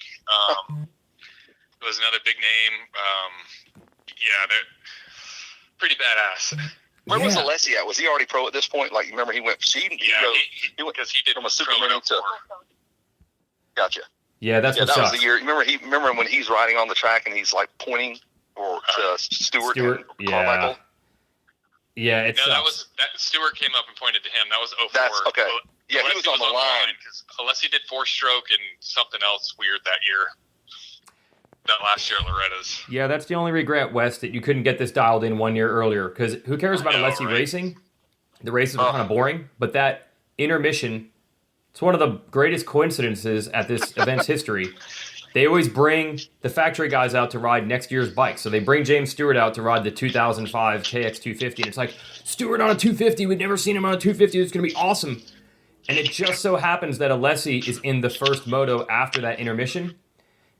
Was another big name. They're pretty badass. Where was Alessi at? Was he already pro at this point? Remember he went seed? He went because he did from a super mini to. Gotcha. Yeah, that was the year. Remember when he's riding on the track and he's pointing to Stewart and Carmichael? Yeah, it's that Stewart came up and pointed to him. That was 04. That's okay. Yeah, he was on the line because Alessi did 4-stroke and something else weird that year. That last year at Loretta's. Yeah, that's the only regret, Wes, that you couldn't get this dialed in 1 year earlier. Because who cares about Alessi racing? The races were kind of boring, but that intermission, it's one of the greatest coincidences at this event's history. They always bring the factory guys out to ride next year's bikes. So they bring James Stewart out to ride the 2005 KX250. And it's like, Stewart on a 250. We've never seen him on a 250. It's going to be awesome. And it just so happens that Alessi is in the first moto after that intermission.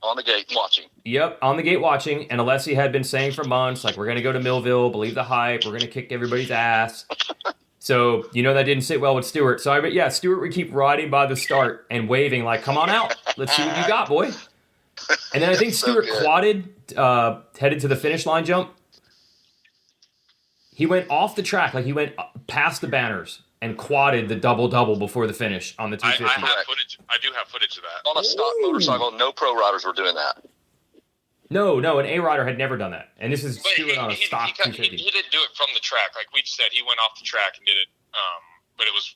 On the gate watching. Yep, on the gate watching. And Alessi had been saying for months, we're going to go to Millville, believe the hype. We're going to kick everybody's ass. So, that didn't sit well with Stewart. So, Stewart would keep riding by the start and waving come on out. Let's see what you got, boy. And then I think Stewart quadded, headed to the finish line jump. He went off the track, he went past the banners and quadded the double-double before the finish on the 250. I do have footage of that. On a stock motorcycle, no pro riders were doing that. No, an A-rider had never done that. And this is Stewart on a stock 250. He didn't do it from the track. Like we said, he went off the track and did it, but it was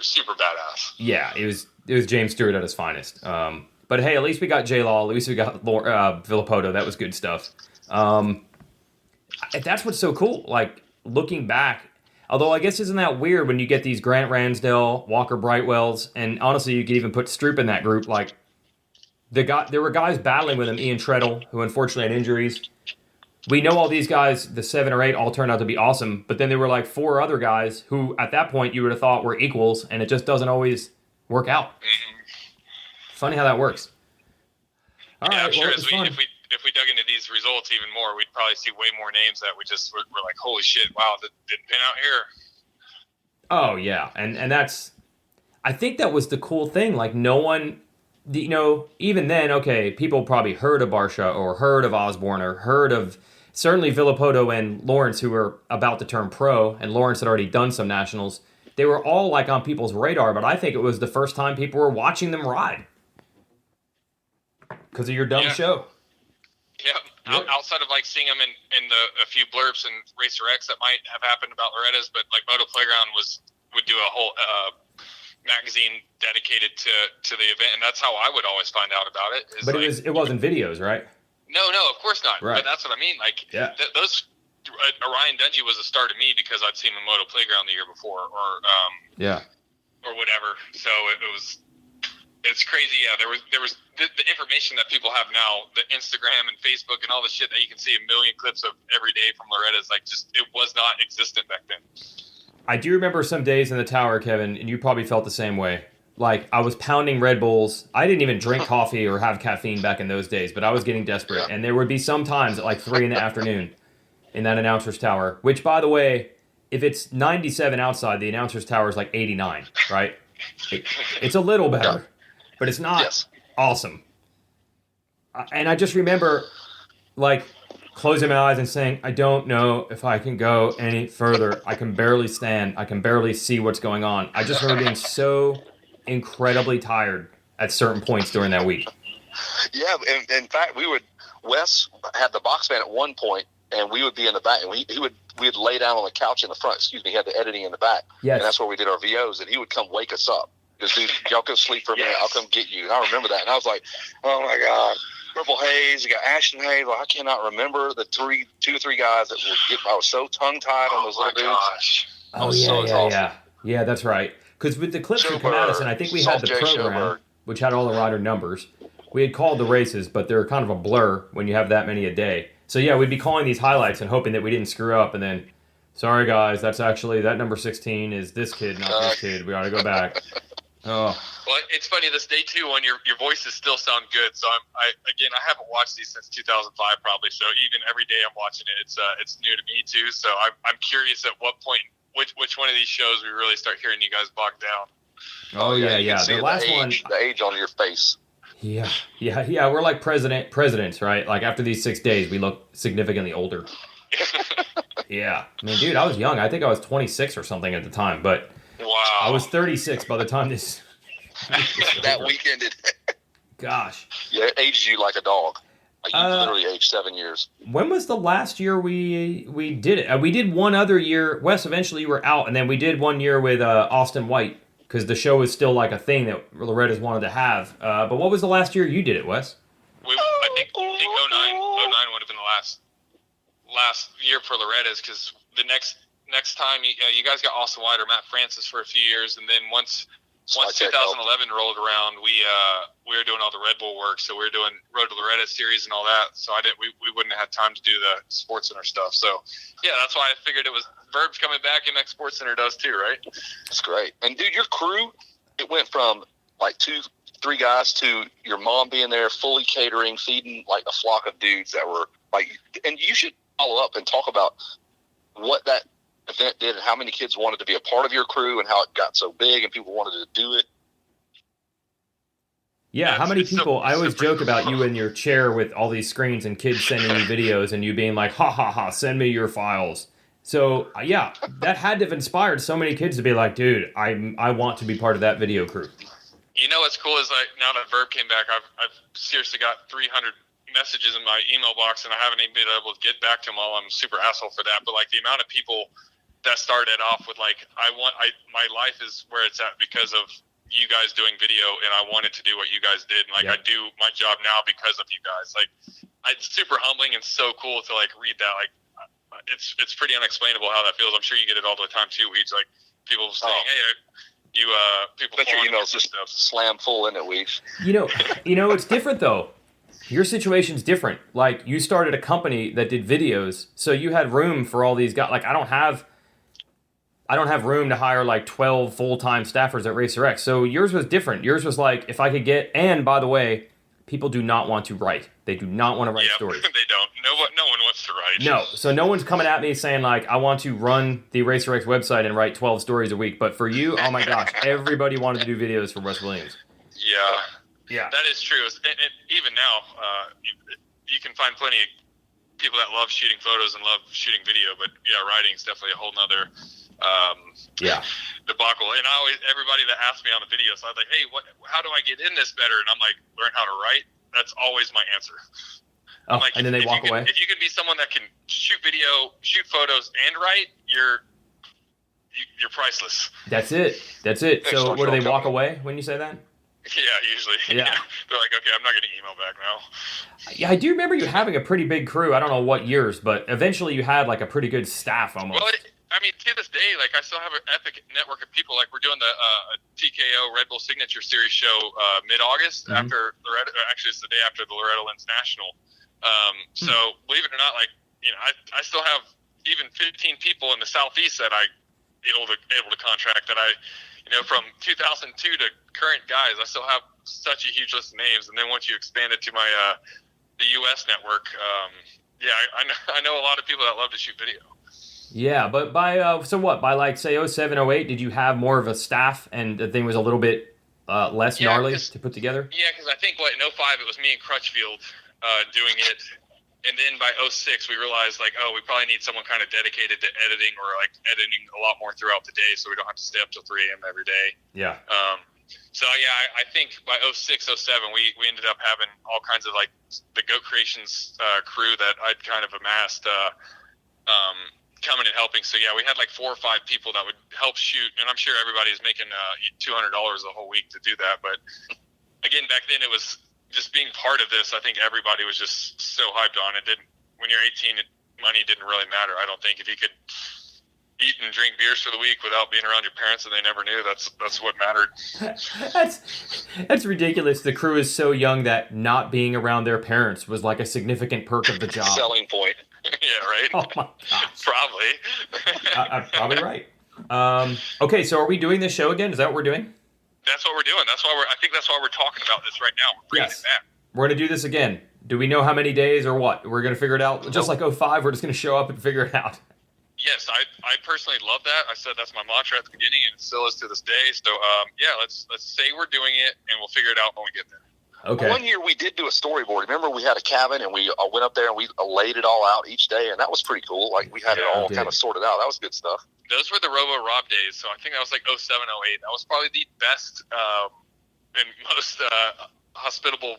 super badass. Yeah, it was James Stewart at his finest. But hey, at least we got J-Law. At least we got Villopoto. That was good stuff. That's what's so cool. Looking back, although I guess isn't that weird when you get these Grant Ransdell, Walker Brightwells, and honestly, you could even put Stroop in that group. There were guys battling with him, Ian Treadle, who unfortunately had injuries. we know all these guys, the 7 or 8, all turned out to be awesome, but then there were like 4 other guys who, at that point, you would have thought were equals, and it just doesn't always work out. Funny how that works. All right, I'm sure well, if we dug into these results even more, we'd probably see way more names that we just were like, holy shit, wow, that didn't pan out here. Oh, yeah, and that's, I think that was the cool thing. Like, no one, even then, okay, people probably heard of Barsha or heard of Osborne or heard of, certainly Villopoto and Lawrence, who were about to turn pro, and Lawrence had already done some nationals. They were all, like, on people's radar, but I think it was the first time people were watching them ride. Because of your dumb show. Yeah, outside of like seeing them in a few blurbs and Racer X that might have happened about Loretta's, but like Moto Playground would do a whole magazine dedicated to the event, and that's how I would always find out about it. But like, it wasn't videos, right? No, of course not. Right. But that's what I mean. Like those Orion Dungey was a star to me because I'd seen him Moto Playground the year before, or whatever. So it was. It's crazy, yeah. There was the information that people have now, the Instagram and Facebook and all the shit that you can see a million clips of every day from Loretta's. Like, just it was not existent back then. I do remember some days in the tower, Kevin, and you probably felt the same way. Like, I was pounding Red Bulls. I didn't even drink coffee or have caffeine back in those days, but I was getting desperate. Yeah. And there would be some times at like 3 in the afternoon in that announcer's tower, which, by the way, if it's 97 outside, the announcer's tower is like 89, right? It's a little better. But it's not awesome. And I just remember, like, closing my eyes and saying, I don't know if I can go any further. I can barely stand. I can barely see what's going on. I just remember being so incredibly tired at certain points during that week. Yeah, in fact, Wes had the box van at one point, and we would be in the back, and we'd lay down on the couch in the front. He had the editing in the back. Yes. And that's where we did our VOs, and he would come wake us up. Because, dude, y'all go sleep for a minute. I'll come get you. And I remember that. And I was like, oh, my God. Purple Haze. You got Ashton Hayes. Well, I cannot remember the 2 or 3 guys that would get. I was so tongue-tied on those little dudes. Gosh. Oh, yeah. Yeah, that's right. Because with the clips from Madison, I think we had the program, which had all the rider numbers. We had called the races, but they're kind of a blur when you have that many a day. So, yeah, we'd be calling these highlights and hoping that we didn't screw up. And then, sorry, guys, that's actually, that number 16 is this kid, not this kid. We ought to go back. Oh. Well, it's funny, this day 2 when your voices still sound good. So I haven't watched these since 2005 probably. So even every day I'm watching it, it's new to me too. So I'm curious at what point, which one of these shows we really start hearing you guys bogged down. Oh yeah. The last one, the age on your face. Yeah. We're like presidents, right? Like after these 6 days, we look significantly older. Yeah. I mean, dude, I was young. I think I was 26 or something at the time, but. Wow. I was 36 by the time this that week ended. Gosh. Yeah, it ages you like a dog. Like you literally aged 7 years. When was the last year we did it? We did one other year. Wes, eventually you were out, and then we did one year with Austin White because the show was still like a thing that Loretta's wanted to have. But what was the last year you did it, Wes? I think 09 would have been the last year for Loretta's because the next time you guys got Austin White or Matt Francis for a few years, and then once 2011 rolled around, we were doing all the Red Bull work, so we were doing Road to Loretta series and all that. So we wouldn't have had time to do the SportsCenter stuff. So yeah, that's why I figured it was Vurb's coming back. MX SportsCenter does too, right? That's great. And dude, your crew, it went from like 2-3 guys to your mom being there, fully catering, feeding like a flock of dudes that were like. And you should follow up and talk about what that event did and how many kids wanted to be a part of your crew and how it got so big and people wanted to do it. Yeah, how many people, I always joke about you in your chair with all these screens and kids sending you videos and you being like, ha ha ha, send me your files. So yeah, that had to have inspired so many kids to be like, dude, I want to be part of that video crew. You know what's cool is like now that Vurb came back, I've seriously got 300 messages in my email box and I haven't even been able to get back to them all. I'm a super asshole for that, but like the amount of people that started off with like, my life is where it's at because of you guys doing video and I wanted to do what you guys did. And like, I do my job now because of you guys. Like it's super humbling and so cool to like read that. Like it's pretty unexplainable how that feels. I'm sure you get it all the time too. Weeds like people saying, hey, people, bet your emails just slam full in it, Weeds. You know, it's different though. Your situation's different. Like, you started a company that did videos, so you had room for all these guys. Like, I don't have room to hire like 12 full-time staffers at Racer X. So yours was different. Yours was like, if I could get, and by the way, people do not want to write. They do not want to write stories. They don't. No one wants to write. No. So no one's coming at me saying like, I want to run the Racer X website and write 12 stories a week. But for you, oh my gosh, everybody wanted to do videos for Wes Williams. Yeah. That is true. And even now, you can find plenty of people that love shooting photos and love shooting video, but yeah, writing is definitely a whole nother debacle. And everybody that asks me on the video, so I was like, hey, how do I get in this better? And I'm like, learn how to write. That's always my answer. Oh, like, and then they walk away. If you can be someone that can shoot video, shoot photos, and write, you're priceless. That's it. So what do they walk away when you say that? Yeah, usually. Yeah. They're like, okay, I'm not going to email back now. Yeah, I do remember you having a pretty big crew. I don't know what years, but eventually you had like a pretty good staff almost. Well, to this day, like, I still have an epic network of people. Like, we're doing the TKO Red Bull Signature Series show mid-August after Loretta. Actually, it's the day after the Loretta Lynn's National. So, believe it or not, like, I still have even 15 people in the Southeast that I able to contract that from 2002 to current guys. I still have such a huge list of names. And then once you expand it to my the U.S. network, I know a lot of people that love to shoot video. Yeah, but by like say 07, 08, did you have more of a staff and the thing was a little bit less gnarly to put together? Yeah, because I think in 05 it was me and Crutchfield doing it, and then by 06 we realized like, oh, we probably need someone kind of dedicated to editing or like editing a lot more throughout the day, so we don't have to stay up till 3 a.m. every day. Yeah. So yeah, I think by 06, 07 we ended up having all kinds of like the Goat Creations crew that I'd kind of amassed. Coming and helping. So yeah, we had like 4 or 5 people that would help shoot, and I'm sure everybody's making $200 a whole week to do that. But again, back then it was just being part of this. I think everybody was just so hyped on it. When you're 18, money didn't really matter. I don't think if you could eat and drink beers for the week without being around your parents and they never knew, that's what mattered. That's ridiculous. The crew is so young that not being around their parents was like a significant perk of the job. Selling point. Yeah, right? Oh my gosh. Probably. I'm probably right. Okay, so are we doing this show again? Is that what we're doing? That's what we're doing. I think that's why we're talking about this right now. We're bringing it back. We're going to do this again. Do we know how many days or what? We're going to figure it out? Just like 05, we're just going to show up and figure it out. Yes, I personally love that. I said that's my mantra at the beginning, and it still is to this day. So, let's say we're doing it, and we'll figure it out when we get there. Okay. One year we did do a storyboard. Remember, we had a cabin and we went up there and we laid it all out each day, and that was pretty cool. Like, we had it all kind of sorted out. That was good stuff. Those were the Robo Rob days, so I think that was like 07, 08. That was probably the best and most hospitable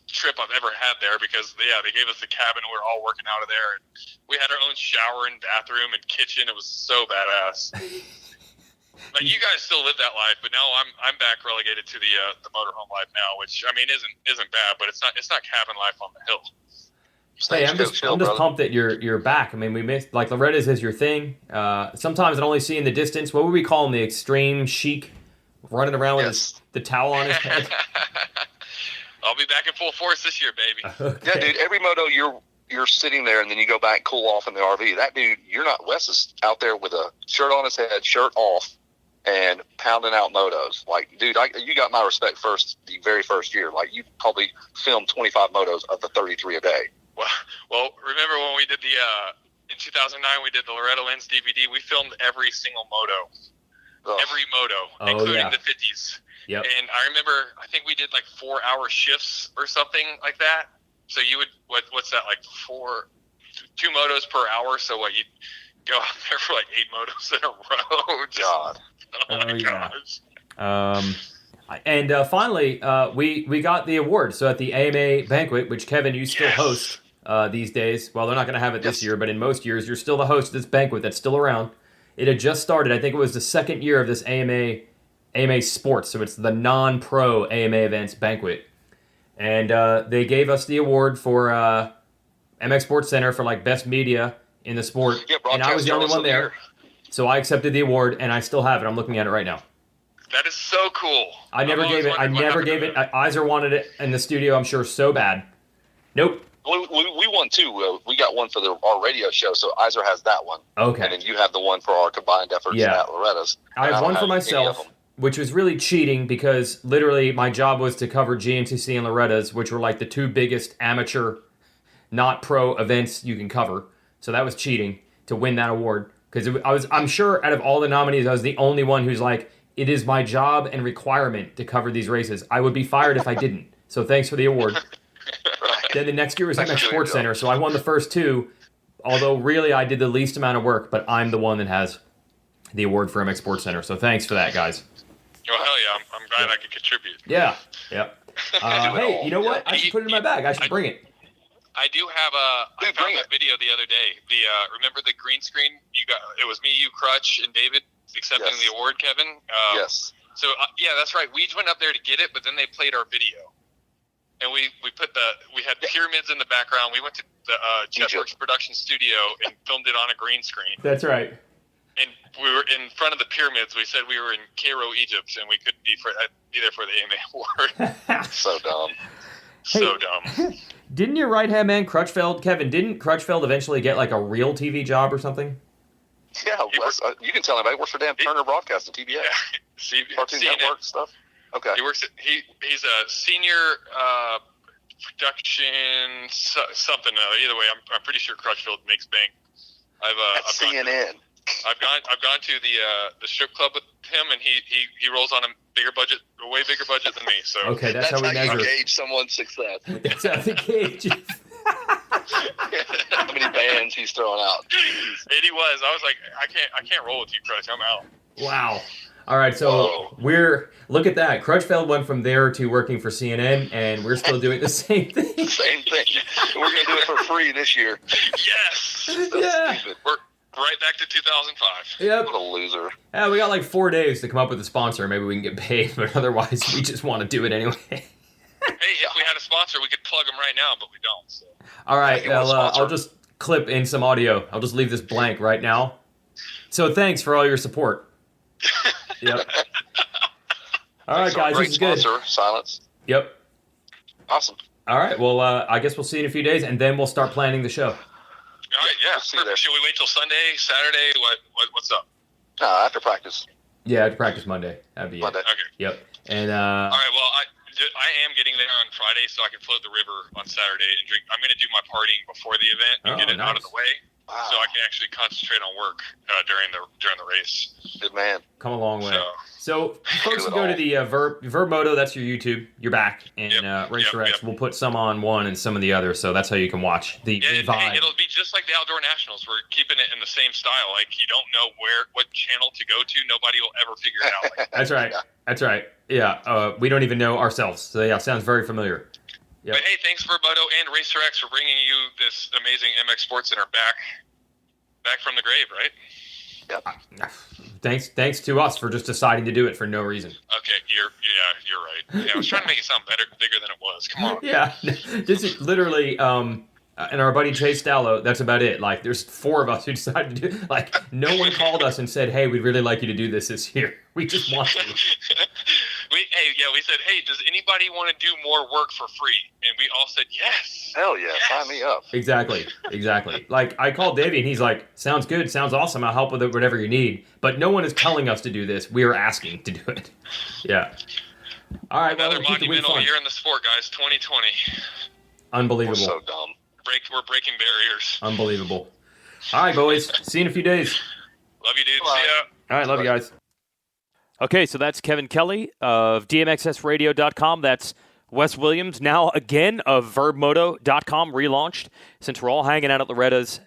trip I've ever had there because, they gave us the cabin and we were all working out of there. And we had our own shower and bathroom and kitchen. It was so badass. Like, you guys still live that life, but now I'm back relegated to the motorhome life now, which I mean isn't bad, but it's not cabin life on the hill. Hey, I'm just pumped that you're back. I mean, we missed, like, Loretta's is your thing. Sometimes I only see in the distance. What would we call him? The extreme chic, running around with the towel on his head. I'll be back in full force this year, baby. Okay. Yeah, dude. Every moto you're sitting there and then you go back, cool off in the RV. That dude, Wes is out there with a shirt on his head, shirt off, and pounding out motos. Like, dude, you got my respect the very first year. Like, you probably filmed 25 motos of the 33 a day. Well, remember when we did in 2009, we did the Loretta Lynn's DVD, we filmed every single moto. Ugh. Every moto, including the 50s. Yep. And I remember, I think we did like 4-hour shifts or something like that. So you would, what's that, like 2 motos per hour? So you'd go out there for like 8 motos in a row. God. Oh my gosh. And finally, we got the award. So at the AMA banquet, which Kevin, you still host these days. Well, they're not going to have it this year, but in most years, you're still the host of this banquet that's still around. It had just started. I think it was the second year of this AMA Sports. So it's the non-pro AMA events banquet. And they gave us the award for MX SportsCenter for like best media in the sport. Yeah, and I was the only one there. So I accepted the award, and I still have it. I'm looking at it right now. That is so cool. I never gave it. Iser wanted it in the studio, I'm sure, so bad. Nope. We won too. We got one for our radio show, so Iser has that one. Okay. And then you have the one for our combined efforts at Loretta's. I have one for myself, which was really cheating because literally my job was to cover GMCC and Loretta's, which were like the two biggest amateur, not pro events you can cover. So that was cheating to win that award. Because I'm sure out of all the nominees, I was the only one who's like, it is my job and requirement to cover these races. I would be fired if I didn't. So thanks for the award. Right. Then the next year was MX SportsCenter, so I won the first two, although really I did the least amount of work, but I'm the one that has the award for MX SportsCenter. So thanks for that, guys. Oh, hell yeah. I'm glad I could contribute. Yeah. Hey, you know what? I should put it in my bag. I should bring it. I do have I found that video the other day. Remember the green screen? It was me, you, Crutch, and David accepting the award, Kevin. Yes. So that's right. We went up there to get it, but then they played our video, and we had pyramids in the background. We went to the Jetworks production studio and filmed it on a green screen. That's right. And we were in front of the pyramids. We said we were in Cairo, Egypt, and we couldn't be there for the AMA award. So dumb. So dumb. Didn't your right-hand man, Crutchfeld, Kevin, didn't Crutchfeld eventually get like a real TV job or something? Yeah, Wes, you can tell him. He works for Dan Turner Broadcasting, TBS. Yeah. Cartoon Network stuff. Okay. He works he's a senior production something. Either way, I'm pretty sure Crutchfield makes bank. I've CNN. I've gone to the strip club with him, and he rolls on a way bigger budget than me. So okay, that's how we measure. You gauge someone's success. That's how we gauge. How many bands he's throwing out? And he was. I was like, I can't roll with you, Crutch. I'm out. Wow. All right, so look at that. Crutchfeld went from there to working for CNN, and we're still doing the same thing. Same thing. We're going to do it for free this year. Yes. Yeah. We're right back to 2005. Yep. What a loser. Yeah, we got like 4 days to come up with a sponsor. Maybe we can get paid, but otherwise we just want to do it anyway. Hey, if we had a sponsor, we could plug them right now, but we don't. So. All right, I'll just clip in some audio. I'll just leave this blank right now. So thanks for all your support. Yep. All right, guys, this is good. Silence. Yep. Awesome. All right, well, I guess we'll see you in a few days, and then we'll start planning the show. All right, yeah. Should we wait till Sunday, Saturday? What's up? After practice. Yeah, after practice Monday. That'd be Monday. it. Okay. Yep. And all right. Well, I am getting there on Friday, so I can float the river on Saturday and drink. I'm going to do my partying before the event and get it out of the way, so I can actually concentrate on work during the race. Good man. Come a long way. So folks who go to the Vurb Moto, that's your YouTube. You're back. And Racer X, we'll put some on one and some of the other, so that's how you can watch the vibe. It'll be just like the Outdoor Nationals. We're keeping it in the same style. Like, you don't know what channel to go to. Nobody will ever figure it out. Like, that's right. That's right. Yeah, we don't even know ourselves. So, yeah, sounds very familiar. Yep. But, hey, thanks Vurboto and Racer X for bringing you this amazing MX SportsCenter back from the grave, right? Yep. Thanks to us for just deciding to do it for no reason. Okay, you're right. Yeah, I was trying to make it sound bigger than it was. Come on. Yeah, this is literally, and our buddy Chase Stallo, that's about it. Like, there's 4 of us who decided to do it. Like, no one called us and said, hey, we'd really like you to do this year. We just want to. We said, hey, does anybody want to do more work for free? And we all said, yes. Hell yeah, sign me up. Exactly. Like, I called Davey, and he's like, sounds good, sounds awesome, I'll help with it, whatever you need. But no one is telling us to do this. We are asking to do it. Yeah. All right, another monumental year in the sport, guys, 2020. Unbelievable. We're so dumb. We're breaking barriers. Unbelievable. All right, boys. See you in a few days. Love you, dude. Bye. See ya. All right, love you guys. Okay, so that's Kevin Kelly of DMXSradio.com. That's Wes Williams, now again of VurbMoto.com, relaunched. Since we're all hanging out at Loretta's,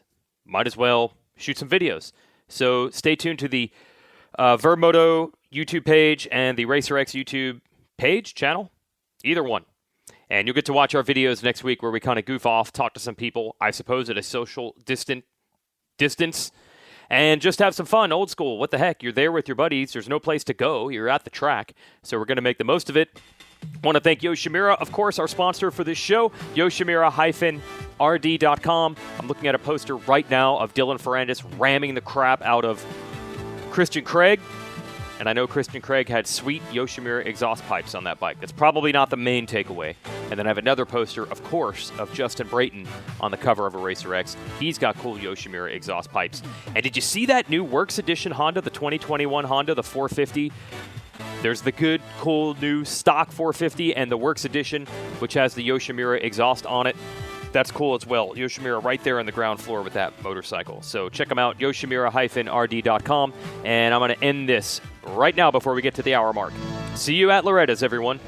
might as well shoot some videos. So stay tuned to the Vurb Moto YouTube page and the Racer X YouTube page, channel, either one. And you'll get to watch our videos next week where we kind of goof off, talk to some people, I suppose at a social distance, and just have some fun, old school. What the heck? You're there with your buddies. There's no place to go. You're at the track. So we're going to make the most of it. I want to thank Yoshimura, of course, our sponsor for this show, Yoshimura-RD.com. I'm looking at a poster right now of Dylan Ferrandis ramming the crap out of Christian Craig. And I know Christian Craig had sweet Yoshimura exhaust pipes on that bike. That's probably not the main takeaway. And then I have another poster, of course, of Justin Brayton on the cover of a Racer X. He's got cool Yoshimura exhaust pipes. And did you see that new Works Edition Honda, the 2021 Honda, the 450? There's the good, cool, new stock 450 and the Works Edition, which has the Yoshimura exhaust on it. That's cool as well. Yoshimura right there on the ground floor with that motorcycle. So check them out, yoshimura-rd.com. And I'm going to end this right now before we get to the hour mark. See you at Loretta's, everyone.